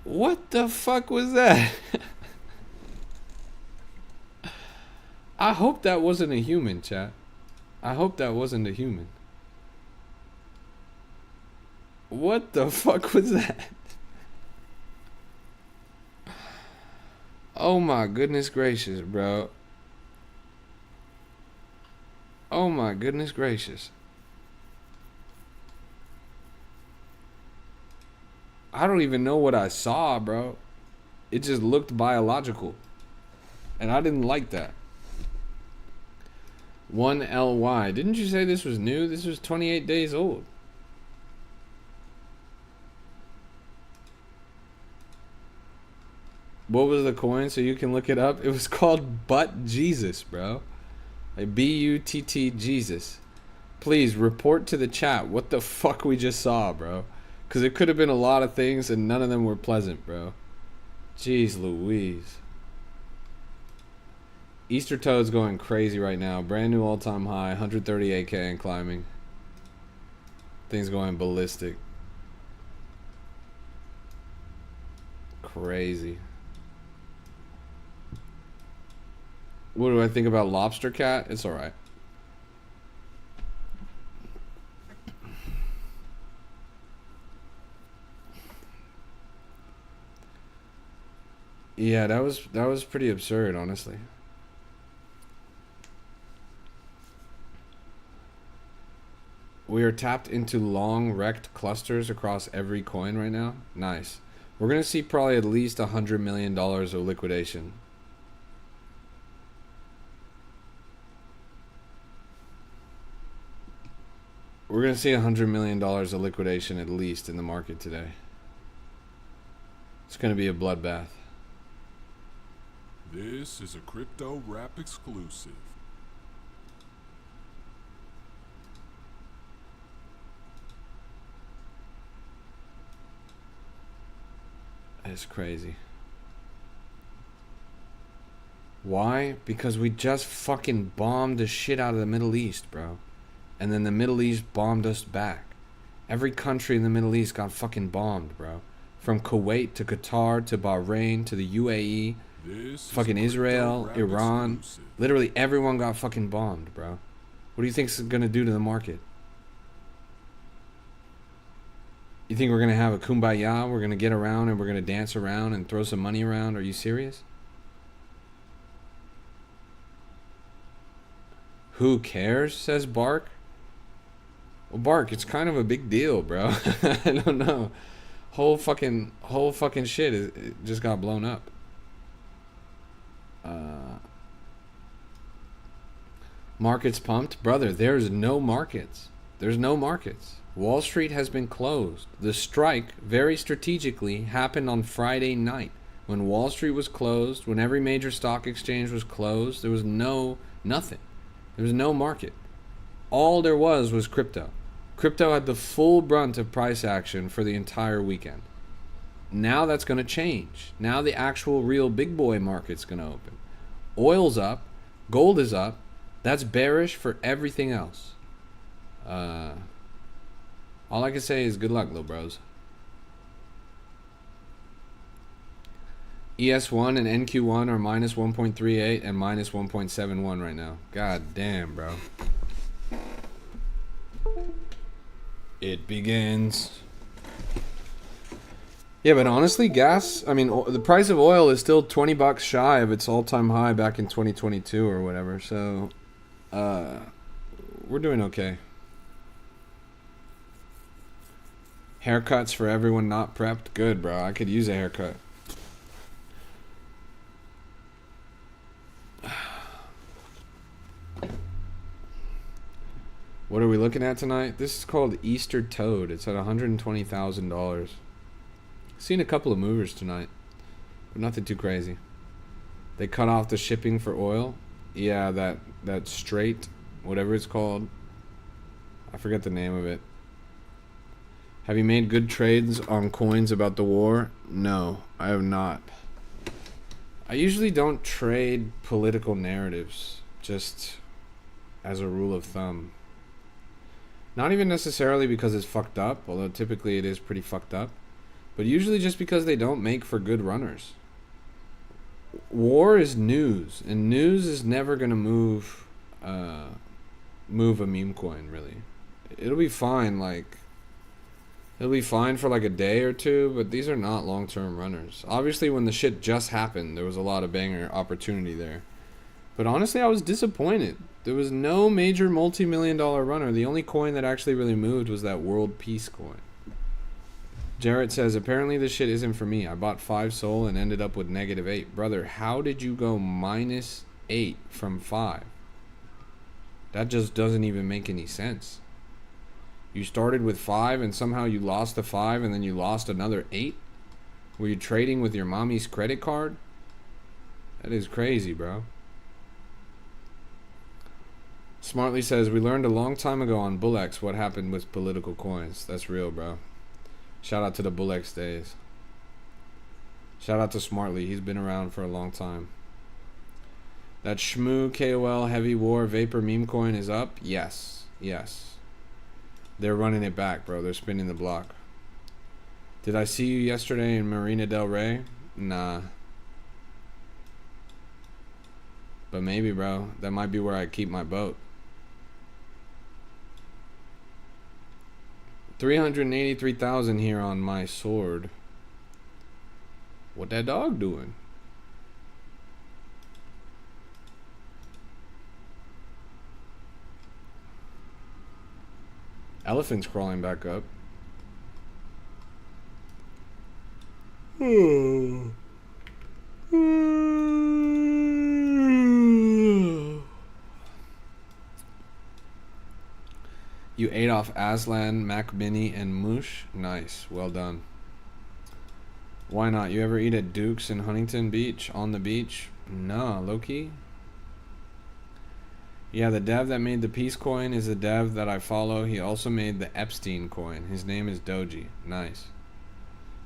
What the fuck was that? I hope that wasn't a human, chat. I hope that wasn't a human. What the fuck was that? Oh my goodness gracious, bro. Oh my goodness gracious. I don't even know what I saw, bro. It just looked biological. And I didn't like that. 1LY. Didn't you say this was new? This was 28 days old. What was the coin so you can look it up? It was called But Jesus, bro. Like B-U-T-T Jesus. Please report to the chat what the fuck we just saw, bro. Because it could have been a lot of things and none of them were pleasant, bro. Jeez Louise. Easter Toad's going crazy right now. Brand new all-time high. 138k and climbing. Things going ballistic. Crazy. What do I think about Lobster Cat? It's alright. Yeah, that was pretty absurd, honestly. We are tapped into long wrecked clusters across every coin right now. Nice. We're gonna see probably at least $100 million of liquidation. We're gonna see $100 million of liquidation at least in the market today. It's gonna be a bloodbath. This is a crypto rap exclusive. It's crazy. Why? Because we just fucking bombed the shit out of the Middle East, bro. And then the Middle East bombed us back. Every country in the Middle East got fucking bombed, bro. From Kuwait to Qatar to Bahrain to the UAE. Fucking Israel, Iran. Exclusive. Literally everyone got fucking bombed, bro. What do you think it's gonna do to the market? You think we're gonna have a kumbaya? We're gonna get around and we're gonna dance around and throw some money around? Are you serious? Who cares? Says Bark. Well, Bark, it's kind of a big deal, bro. I don't know. Whole fucking shit it just got blown up. Markets pumped, brother. There's no markets. There's no markets. Wall Street has been closed. The strike, very strategically, happened on Friday night when Wall Street was closed, when every major stock exchange was closed. There was nothing. There was no market. All there was crypto. Crypto had the full brunt of price action for the entire weekend. Now that's going to change. Now the actual real big boy market's going to open. Oil's up. Gold is up. That's bearish for everything else. All I can say is good luck, little bros. ES1 and NQ1 are minus 1.38 and minus 1.71 right now. God damn, bro. It begins. Yeah, but honestly, gas, I mean, the price of oil is still 20 bucks shy of its all-time high back in 2022 or whatever. So, we're doing okay. Haircuts for everyone not prepped. Good, bro. I could use a haircut. What are we looking at tonight? This is called Easter Toad. It's at $120,000. Seen a couple of movers tonight, but nothing too crazy. They cut off the shipping for oil. Yeah, that straight, whatever it's called. I forget the name of it. Have you made good trades on coins about the war? No, I have not. I usually don't trade political narratives, just as a rule of thumb. Not even necessarily because it's fucked up, although typically it is pretty fucked up, but usually just because they don't make for good runners. War is news, and news is never going to move a meme coin, really. It'll be fine, it'll be fine for like a day or two, but these are not long-term runners. Obviously, when the shit just happened, there was a lot of banger opportunity there. But honestly, I was disappointed. There was no major multi-million-dollar runner. The only coin that actually really moved was that World Peace coin. Jarrett says, apparently this shit isn't for me. I bought 5 SOL and ended up with -8. Brother, how did you go -8 from 5? That just doesn't even make any sense. You started with 5 and somehow you lost the 5 and then you lost another 8? Were you trading with your mommy's credit card? That is crazy, bro. Smartly says, we learned a long time ago on Bullex what happened with political coins. That's real, bro. Shout out to the Bullex days. Shout out to Smartly. He's been around for a long time. That Shmoo KOL Heavy War Vapor meme coin is up? Yes. Yes. They're running it back, bro. They're spinning the block. Did I see you yesterday in Marina del Rey? Nah. But maybe, bro. That might be where I keep my boat. 383,000 here on my sword. What that dog doing? Elephant's crawling back up. You ate off Aslan, Mac Mini, and Moosh? Nice. Well done. Why not? You ever eat at Duke's in Huntington Beach? On the beach? No, low-key. Yeah, the dev that made the Peace coin is the dev that I follow. He also made the Epstein coin. His name is Doji. Nice.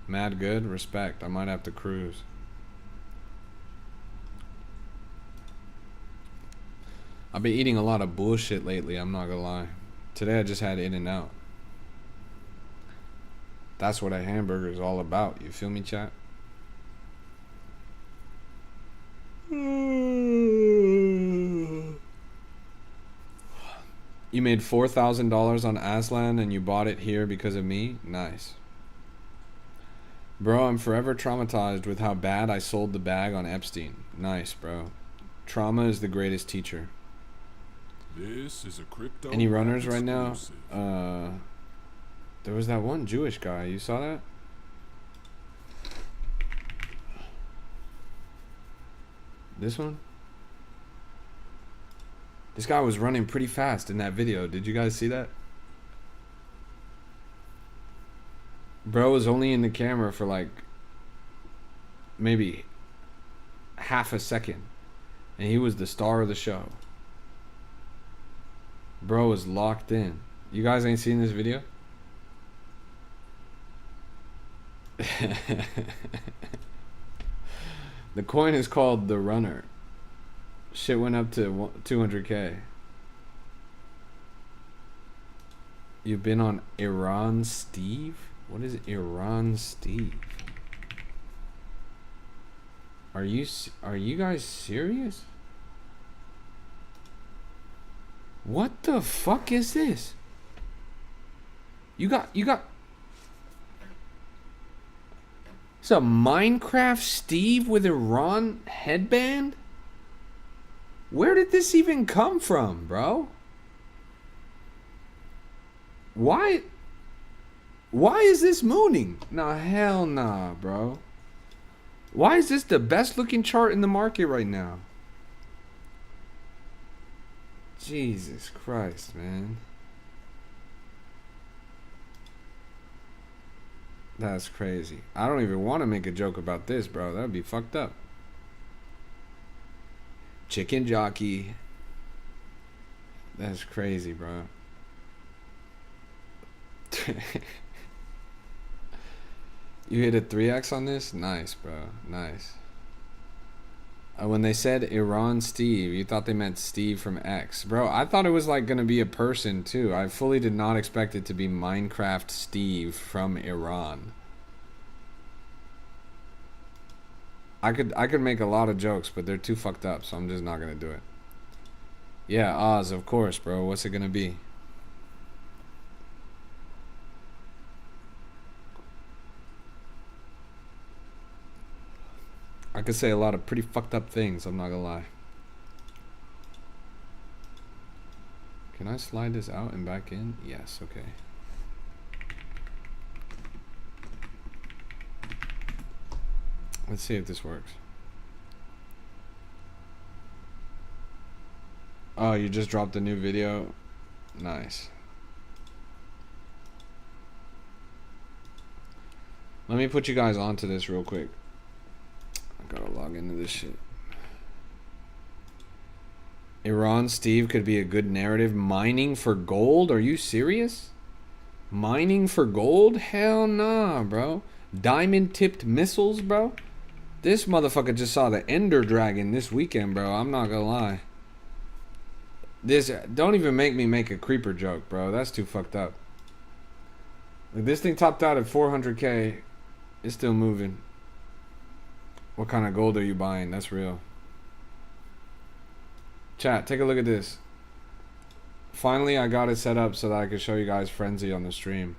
Mad good? Respect. I might have to cruise. I've been eating a lot of bullshit lately, I'm not gonna lie. Today I just had In-N-Out. That's what a hamburger is all about. You feel me, chat? You made $4,000 on Aslan and you bought it here because of me? Nice. Bro, I'm forever traumatized with how bad I sold the bag on Epstein. Nice, bro. Trauma is the greatest teacher. This is a crypto. Any runners right now? exclusive. There was that one Jewish guy. You saw that? This one? This guy was running pretty fast in that video. Did you guys see that? Bro was only in the camera for like maybe half a second. And he was the star of the show. Bro was locked in. You guys ain't seen this video? The coin is called the Runner. Shit went up to 200k. You've been on Iran Steve? What is Iran Steve? Are you guys serious? What the fuck is this? You got It's a Minecraft Steve with Iran headband? Where did this even come from, bro? Why is this mooning? Nah, hell nah, bro. Why is this the best looking chart in the market right now? Jesus Christ, man. That's crazy. I don't even want to make a joke about this, bro. That would be fucked up. Chicken jockey. That's crazy, bro. You hit a 3x on this? Nice, bro. Nice. When they said Iran Steve, you thought they meant Steve from X. Bro, I thought it was like going to be a person too. I fully did not expect it to be Minecraft Steve from Iran. I could make a lot of jokes, but they're too fucked up, so I'm just not going to do it. Yeah, Oz, of course, bro. What's it going to be? I could say a lot of pretty fucked up things, I'm not gonna lie. Can I slide this out and back in? Yes, okay. Let's see if this works. Oh, you just dropped a new video? Nice. Let me put you guys onto this real quick. Gotta log into this shit. Iran Steve could be a good narrative. Mining for gold? Are you serious? Mining for gold? Hell nah, bro. Diamond tipped missiles, bro. This motherfucker just saw the Ender Dragon this weekend, bro. I'm not gonna lie. This, don't even make me make a creeper joke, bro. That's too fucked up. Like, this thing topped out at 400k. It's still moving. What kind of gold are you buying? That's real. Chat, take a look at this. Finally, I got it set up so that I could show you guys Frenzy on the stream.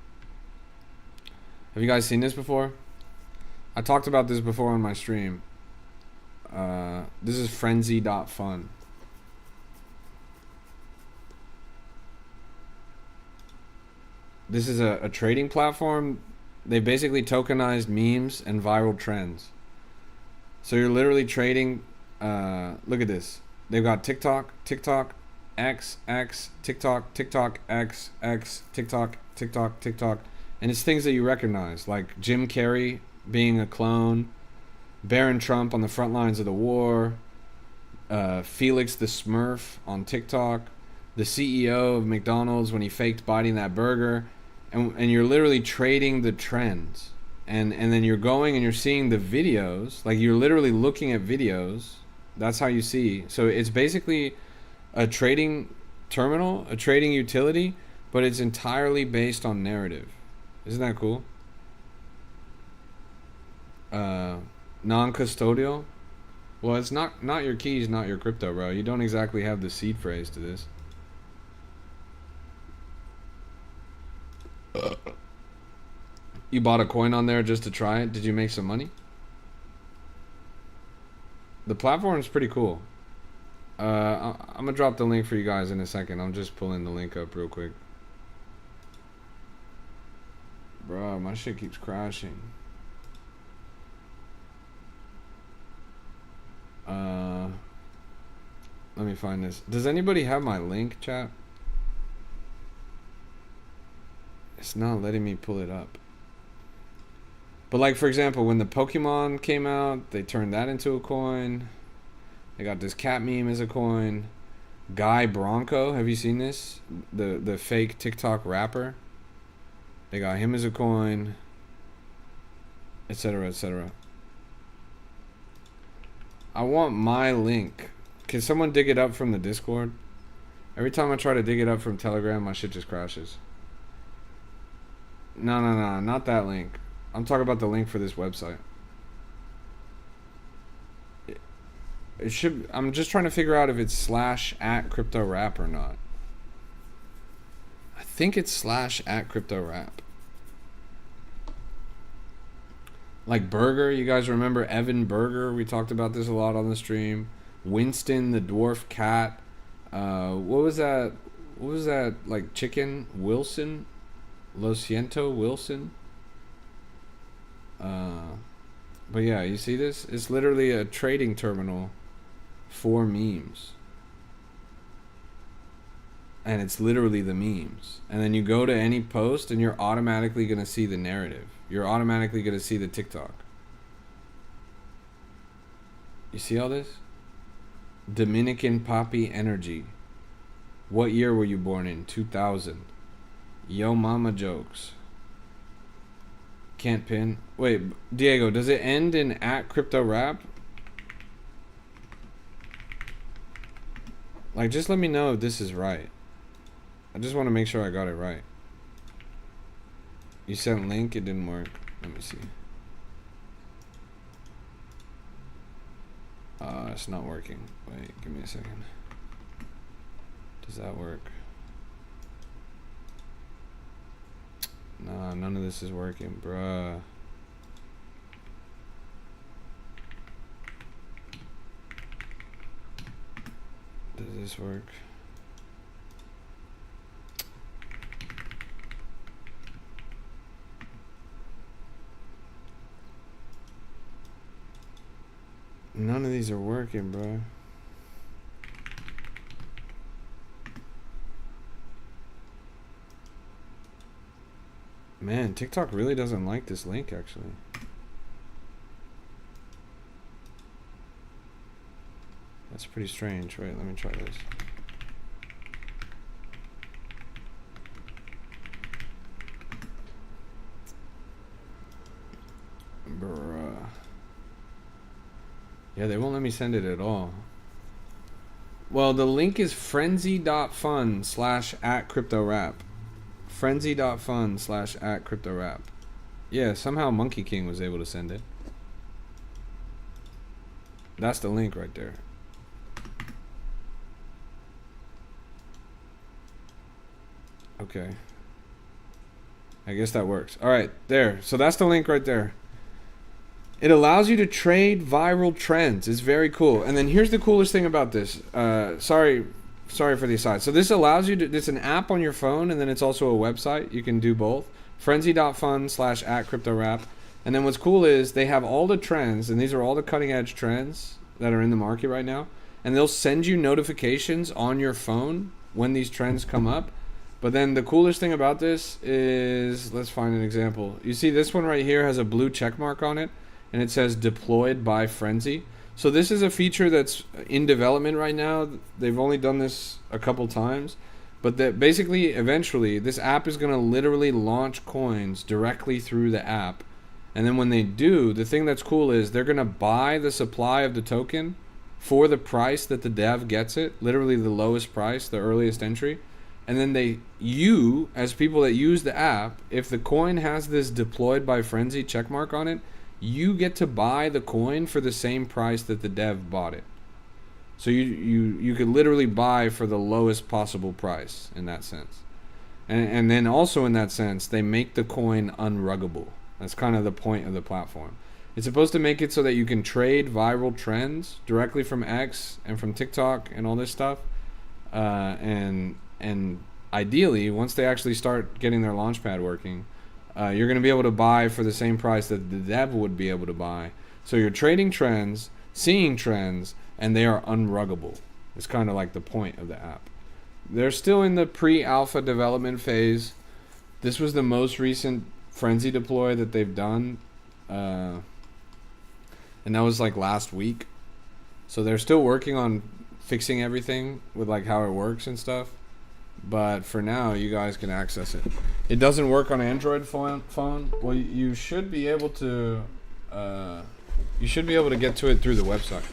Have you guys seen this before? I talked about this before on my stream. This is frenzy.fun. This is a trading platform. They basically tokenized memes and viral trends. So you're literally trading. Look at this. They've got TikTok, X, TikTok, X, TikTok. And it's things that you recognize, like Jim Carrey being a clone, Barron Trump on the front lines of the war, Felix the Smurf on TikTok, the CEO of McDonald's when he faked biting that burger. And you're literally trading the trends. And then you're going and you're seeing the videos, like you're literally looking at videos. That's how you see. So it's basically a trading terminal, a trading utility, but it's entirely based on narrative. Isn't that cool? Non-custodial. Well, it's not your keys, not your crypto, bro. You don't exactly have the seed phrase to this. You bought a coin on there just to try it? Did you make some money? The platform's pretty cool. I'm gonna drop the link for you guys in a second. I'm just pulling the link up real quick. Bro, my shit keeps crashing. Let me find this. Does anybody have my link, chat? It's not letting me pull it up. But like, for example, when the Pokemon came out, they turned that into a coin. They got this cat meme as a coin. Guy Bronco, have you seen this? The fake TikTok rapper. They got him as a coin, etc., etc. I want my link. Can someone dig it up from the Discord? Every time I try to dig it up from Telegram, my shit just crashes. No, not that link. I'm talking about the link for this website. It should. I'm just trying to figure out if it's /@CryptoRap or not. I think it's /@CryptoRap. Like Burger, you guys remember Evan Burger? We talked about this a lot on the stream. Winston the dwarf cat. What was that? What was that? Like chicken Wilson, Lo Siento Wilson. But yeah, you see this? It's literally a trading terminal for memes. And it's literally the memes. And then you go to any post and you're automatically going to see the narrative. You're automatically going to see the TikTok. You see all this? Dominican Poppy Energy. What year were you born in? 2000. Yo mama jokes. Can't pin. Wait, Diego, does it end in @CryptoRap? Like, just let me know if this is right. I just want to make sure I got it right. You sent link, it didn't work. Let me see. It's not working. Wait, give me a second. Does that work? Nah, none of this is working, bruh. Does this work? None of these are working, bro. Man, TikTok really doesn't like this link, actually. That's pretty strange. Wait, let me try this. Bruh. Yeah, they won't let me send it at all. Well, the link is frenzy.fun/@CryptoRap. Frenzy.fun/@CryptoRap. Yeah, somehow Monkey King was able to send it. That's the link right there. Okay. I guess that works. Alright, there. So that's the link right there. It allows you to trade viral trends. It's very cool. And then here's the coolest thing about this. Sorry for the aside. So this allows you to, it's an app on your phone, and then it's also a website. You can do both. Frenzy.fun/@CryptoRap. And then what's cool is they have all the trends, and these are all the cutting edge trends that are in the market right now. And they'll send you notifications on your phone when these trends come up. But then the coolest thing about this is, let's find an example. You see this one right here has a blue check mark on it, and it says deployed by Frenzy. So this is a feature that's in development right now. They've only done this a couple times, but that basically eventually this app is going to literally launch coins directly through the app. And then when they do, the thing that's cool is they're going to buy the supply of the token for the price that the dev gets it, literally the lowest price, the earliest entry. And then you, as people that use the app, if the coin has this deployed by Frenzy checkmark on it, you get to buy the coin for the same price that the dev bought it. So you could literally buy for the lowest possible price in that sense. And then also in that sense, they make the coin unruggable. That's kind of the point of the platform. It's supposed to make it so that you can trade viral trends directly from X and from TikTok and all this stuff. And ideally, once they actually start getting their launchpad working, you're going to be able to buy for the same price that the dev would be able to buy. So you're trading trends, seeing trends, and they are unruggable. It's kind of like the point of the app. They're still in the pre-alpha development phase. This was the most recent Frenzy deploy that they've done. And that was like last week. So they're still working on fixing everything with like how it works and stuff. But for now, you guys can access it. It doesn't work on Android phone. Well, you should be able to. You should be able to get to it through the website.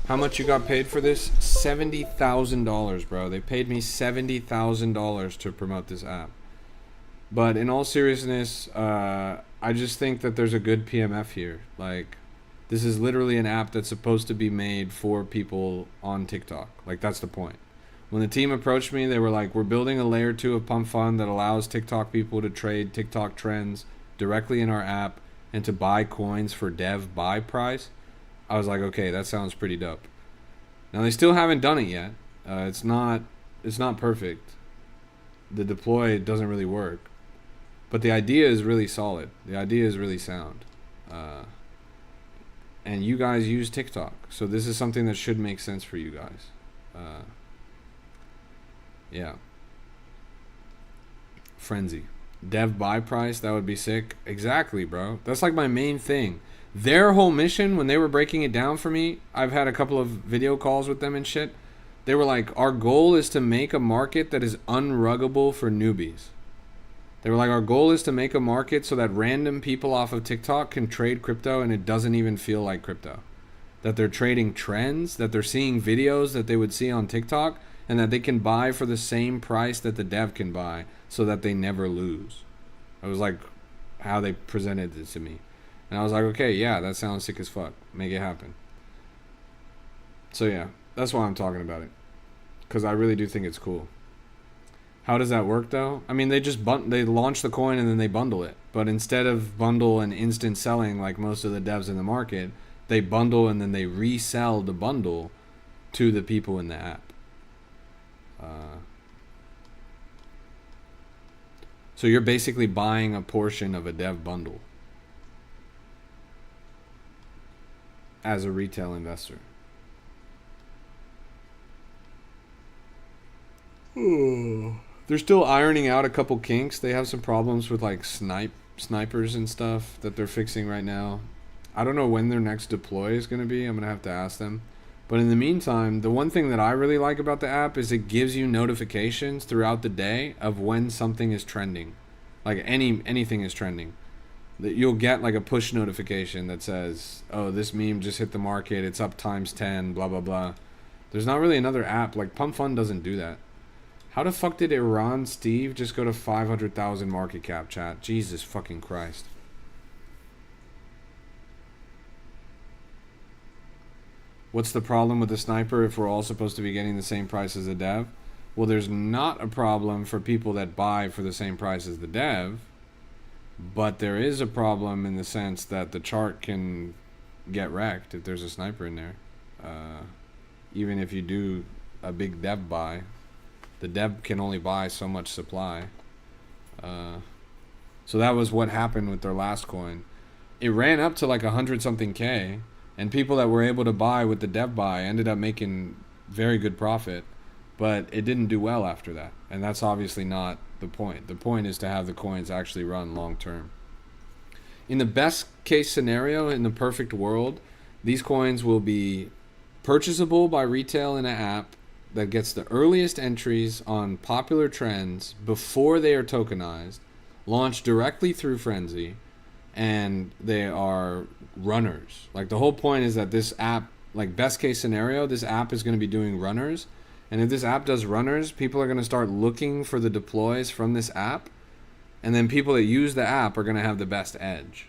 How much you got paid for this? $70,000, bro. They paid me $70,000 to promote this app. But in all seriousness, I just think that there's a good PMF here. Like, This is literally an app that's supposed to be made for people on TikTok. Like, that's the point. When the team approached me, they were like, we're building a layer 2 of Pump Fund that allows TikTok people to trade TikTok trends directly in our app and to buy coins for dev buy price. I was like, okay, that sounds pretty dope. Now, they still haven't done it yet. It's not perfect. The deploy doesn't really work. But the idea is really solid. The idea is really sound. And you guys use TikTok. So this is something that should make sense for you guys. Yeah. Frenzy. Dev buy price, that would be sick. Exactly, bro. That's like my main thing. Their whole mission, when they were breaking it down for me, I've had a couple of video calls with them and shit. They were like, our goal is to make a market that is unruggable for newbies. They were like, our goal is to make a market so that random people off of TikTok can trade crypto and it doesn't even feel like crypto. That they're trading trends, that they're seeing videos that they would see on TikTok, and that they can buy for the same price that the dev can buy so that they never lose. It was like how they presented it to me. And I was like, okay, yeah, that sounds sick as fuck. Make it happen. So yeah, that's why I'm talking about it. Because I really do think it's cool. How does that work though? I mean, they launch the coin and then they bundle it. But instead of bundle and instant selling like most of the devs in the market, they bundle and then they resell the bundle to the people in the app. So you're basically buying a portion of a dev bundle as a retail investor. They're still ironing out a couple kinks. They have some problems with like snipers and stuff that they're fixing right now. I don't know when their next deploy is going to be. I'm going to have to ask them. But in the meantime, the one thing that I really like about the app is it gives you notifications throughout the day of when something is trending. Like anything is trending. That you'll get like a push notification that says, oh, this meme just hit the market. It's up times 10, blah, blah, blah. There's not really another app. Like Pump Fund doesn't do that. How the fuck did Iran Steve just go to 500,000 market cap, chat? Jesus fucking Christ. What's the problem with the sniper if we're all supposed to be getting the same price as the dev? Well, there's not a problem for people that buy for the same price as the dev, but there is a problem in the sense that the chart can get wrecked if there's a sniper in there. Even if you do a big dev buy, the dev can only buy so much supply. So that was what happened with their last coin. It ran up to like 100 something K. And people that were able to buy with the dev buy ended up making very good profit, but it didn't do well after that. And that's obviously not the point. The point is to have the coins actually run long term. In the best case scenario, in the perfect world, these coins will be purchasable by retail in an app that gets the earliest entries on popular trends before they are tokenized, launched directly through Frenzy, and they are runners. Like the whole point is that this app, like best case scenario, this app is going to be doing runners. And if this app does runners, people are going to start looking for the deploys from this app. And then people that use the app are going to have the best edge.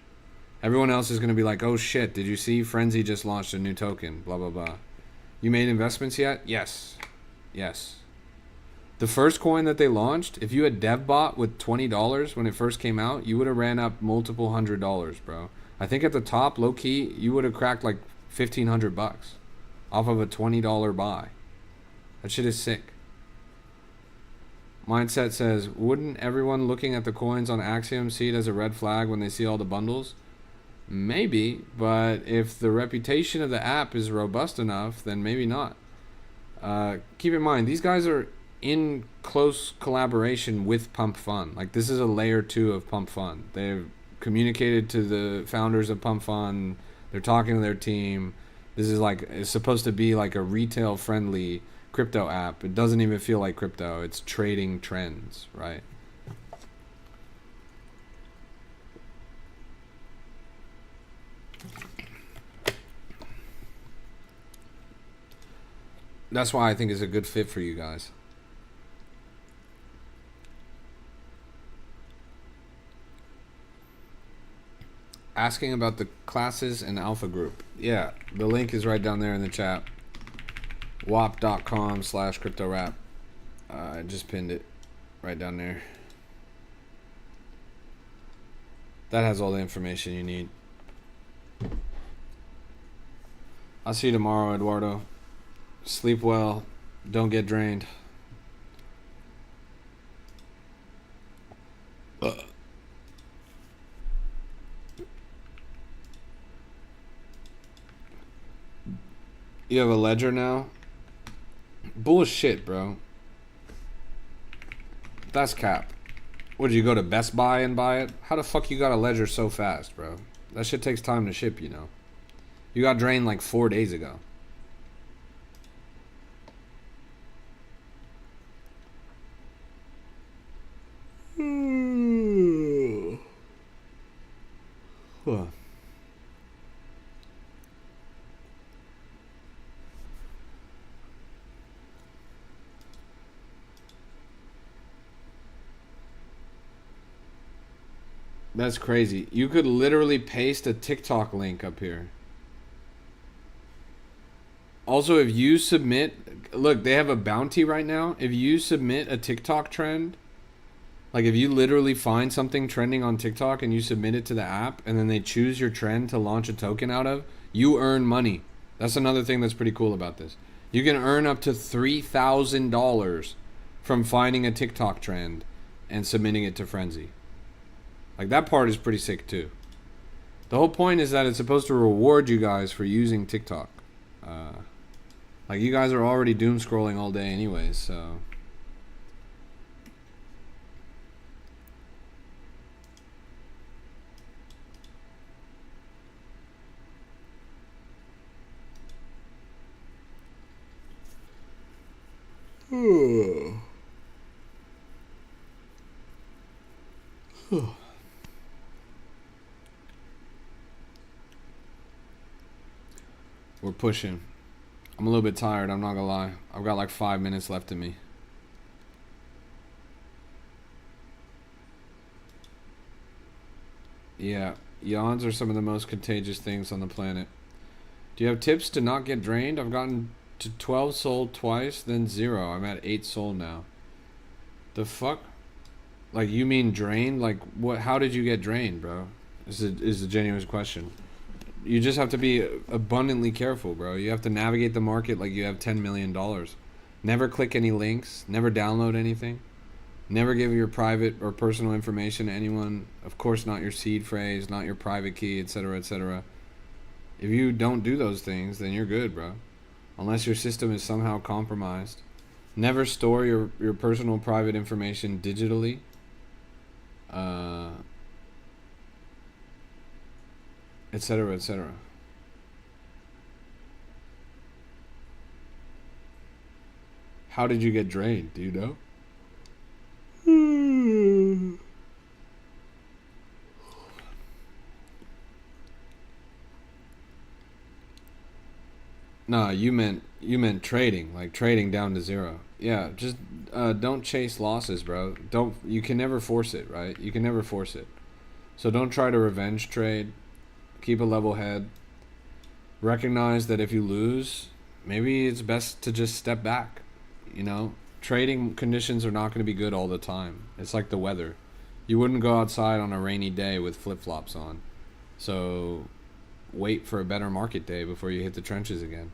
Everyone else is going to be like, oh shit, did you see Frenzy just launched a new token, blah, blah, blah. You made investments yet? Yes. Yes. The first coin that they launched, if you had dev bought with $20 when it first came out, you would have ran up multiple $100s, bro. I think at the top, low key, you would have cracked like $1,500 off of a $20 buy. That shit is sick. Mindset says, wouldn't everyone looking at the coins on Axiom see it as a red flag when they see all the bundles? Maybe, but if the reputation of the app is robust enough, then maybe not. Keep in mind, these guys are in close collaboration with Pump Fund. Like this is a layer 2 of Pump Fund. They've communicated to the founders of Pump Fund. They're talking to their team. This is like, it's supposed to be like a retail friendly crypto app. It doesn't even feel like crypto. It's trading trends, right? That's why I think it's a good fit for you guys. asking about the classes and alpha group. Yeah, the link is right down there in the chat. wap.com/cryptorap. I just pinned it right down there. That has all the information you need. I'll see you tomorrow, Eduardo. Sleep well. Don't get drained. You have a ledger now? Bullshit, bro. That's cap. What, did you go to Best Buy and buy it? How the fuck you got a ledger so fast, bro? That shit takes time to ship, you know. You got drained like 4 days ago. Huh. That's crazy. You could literally paste a TikTok link up here. Also, if you submit... Look, they have a bounty right now. If you submit a TikTok trend... Like, if you literally find something trending on TikTok and you submit it to the app, and then they choose your trend to launch a token out of, you earn money. That's another thing that's pretty cool about this. You can earn up to $3,000 from finding a TikTok trend and submitting it to Frenzy. Like, that part is pretty sick, too. The whole point is that it's supposed to reward you guys for using TikTok. Like, you guys are already doom scrolling all day anyways, so... We're pushing. I'm a little bit tired, I'm not gonna lie. I've got like 5 minutes left in me. Yeah, yawns are some of the most contagious things on the planet. Do you have tips to not get drained? I've gotten to 12 sold twice, then 0. I'm at 8 sold now. The fuck? Like, you mean drained? Like, what? How did you get drained, bro? Is a genuine question. You just have to be abundantly careful, bro. You have to navigate the market like you have $10 million. Never click any links. Never download anything. Never give your private or personal information to anyone. Of course, not your seed phrase, not your private key, etc., etc. If you don't do those things, then you're good, bro. Unless your system is somehow compromised. Never store your personal private information digitally. Etc., etc. How did you get drained? Do you know? Nah, you meant trading, like trading down to 0. Yeah, just don't chase losses, bro. You can never force it, right? You can never force it. So don't try to revenge trade. Keep a level head. Recognize that if you lose, maybe it's best to just step back. You know, trading conditions are not going to be good all the time. It's like the weather. You wouldn't go outside on a rainy day with flip-flops on. So wait for a better market day before you hit the trenches again.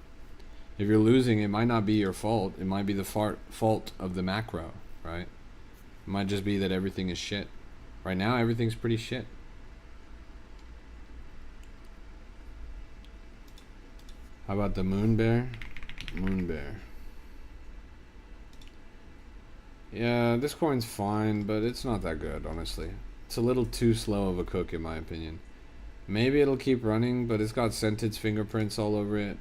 If you're losing, it might not be your fault. It might be the fault of the macro, right? It might just be that everything is shit. Right now, everything's pretty shit. How about the moon bear? Moon bear. Yeah, this coin's fine, but it's not that good, honestly. It's a little too slow of a cook, in my opinion. Maybe it'll keep running, but it's got Sented's fingerprints all over it.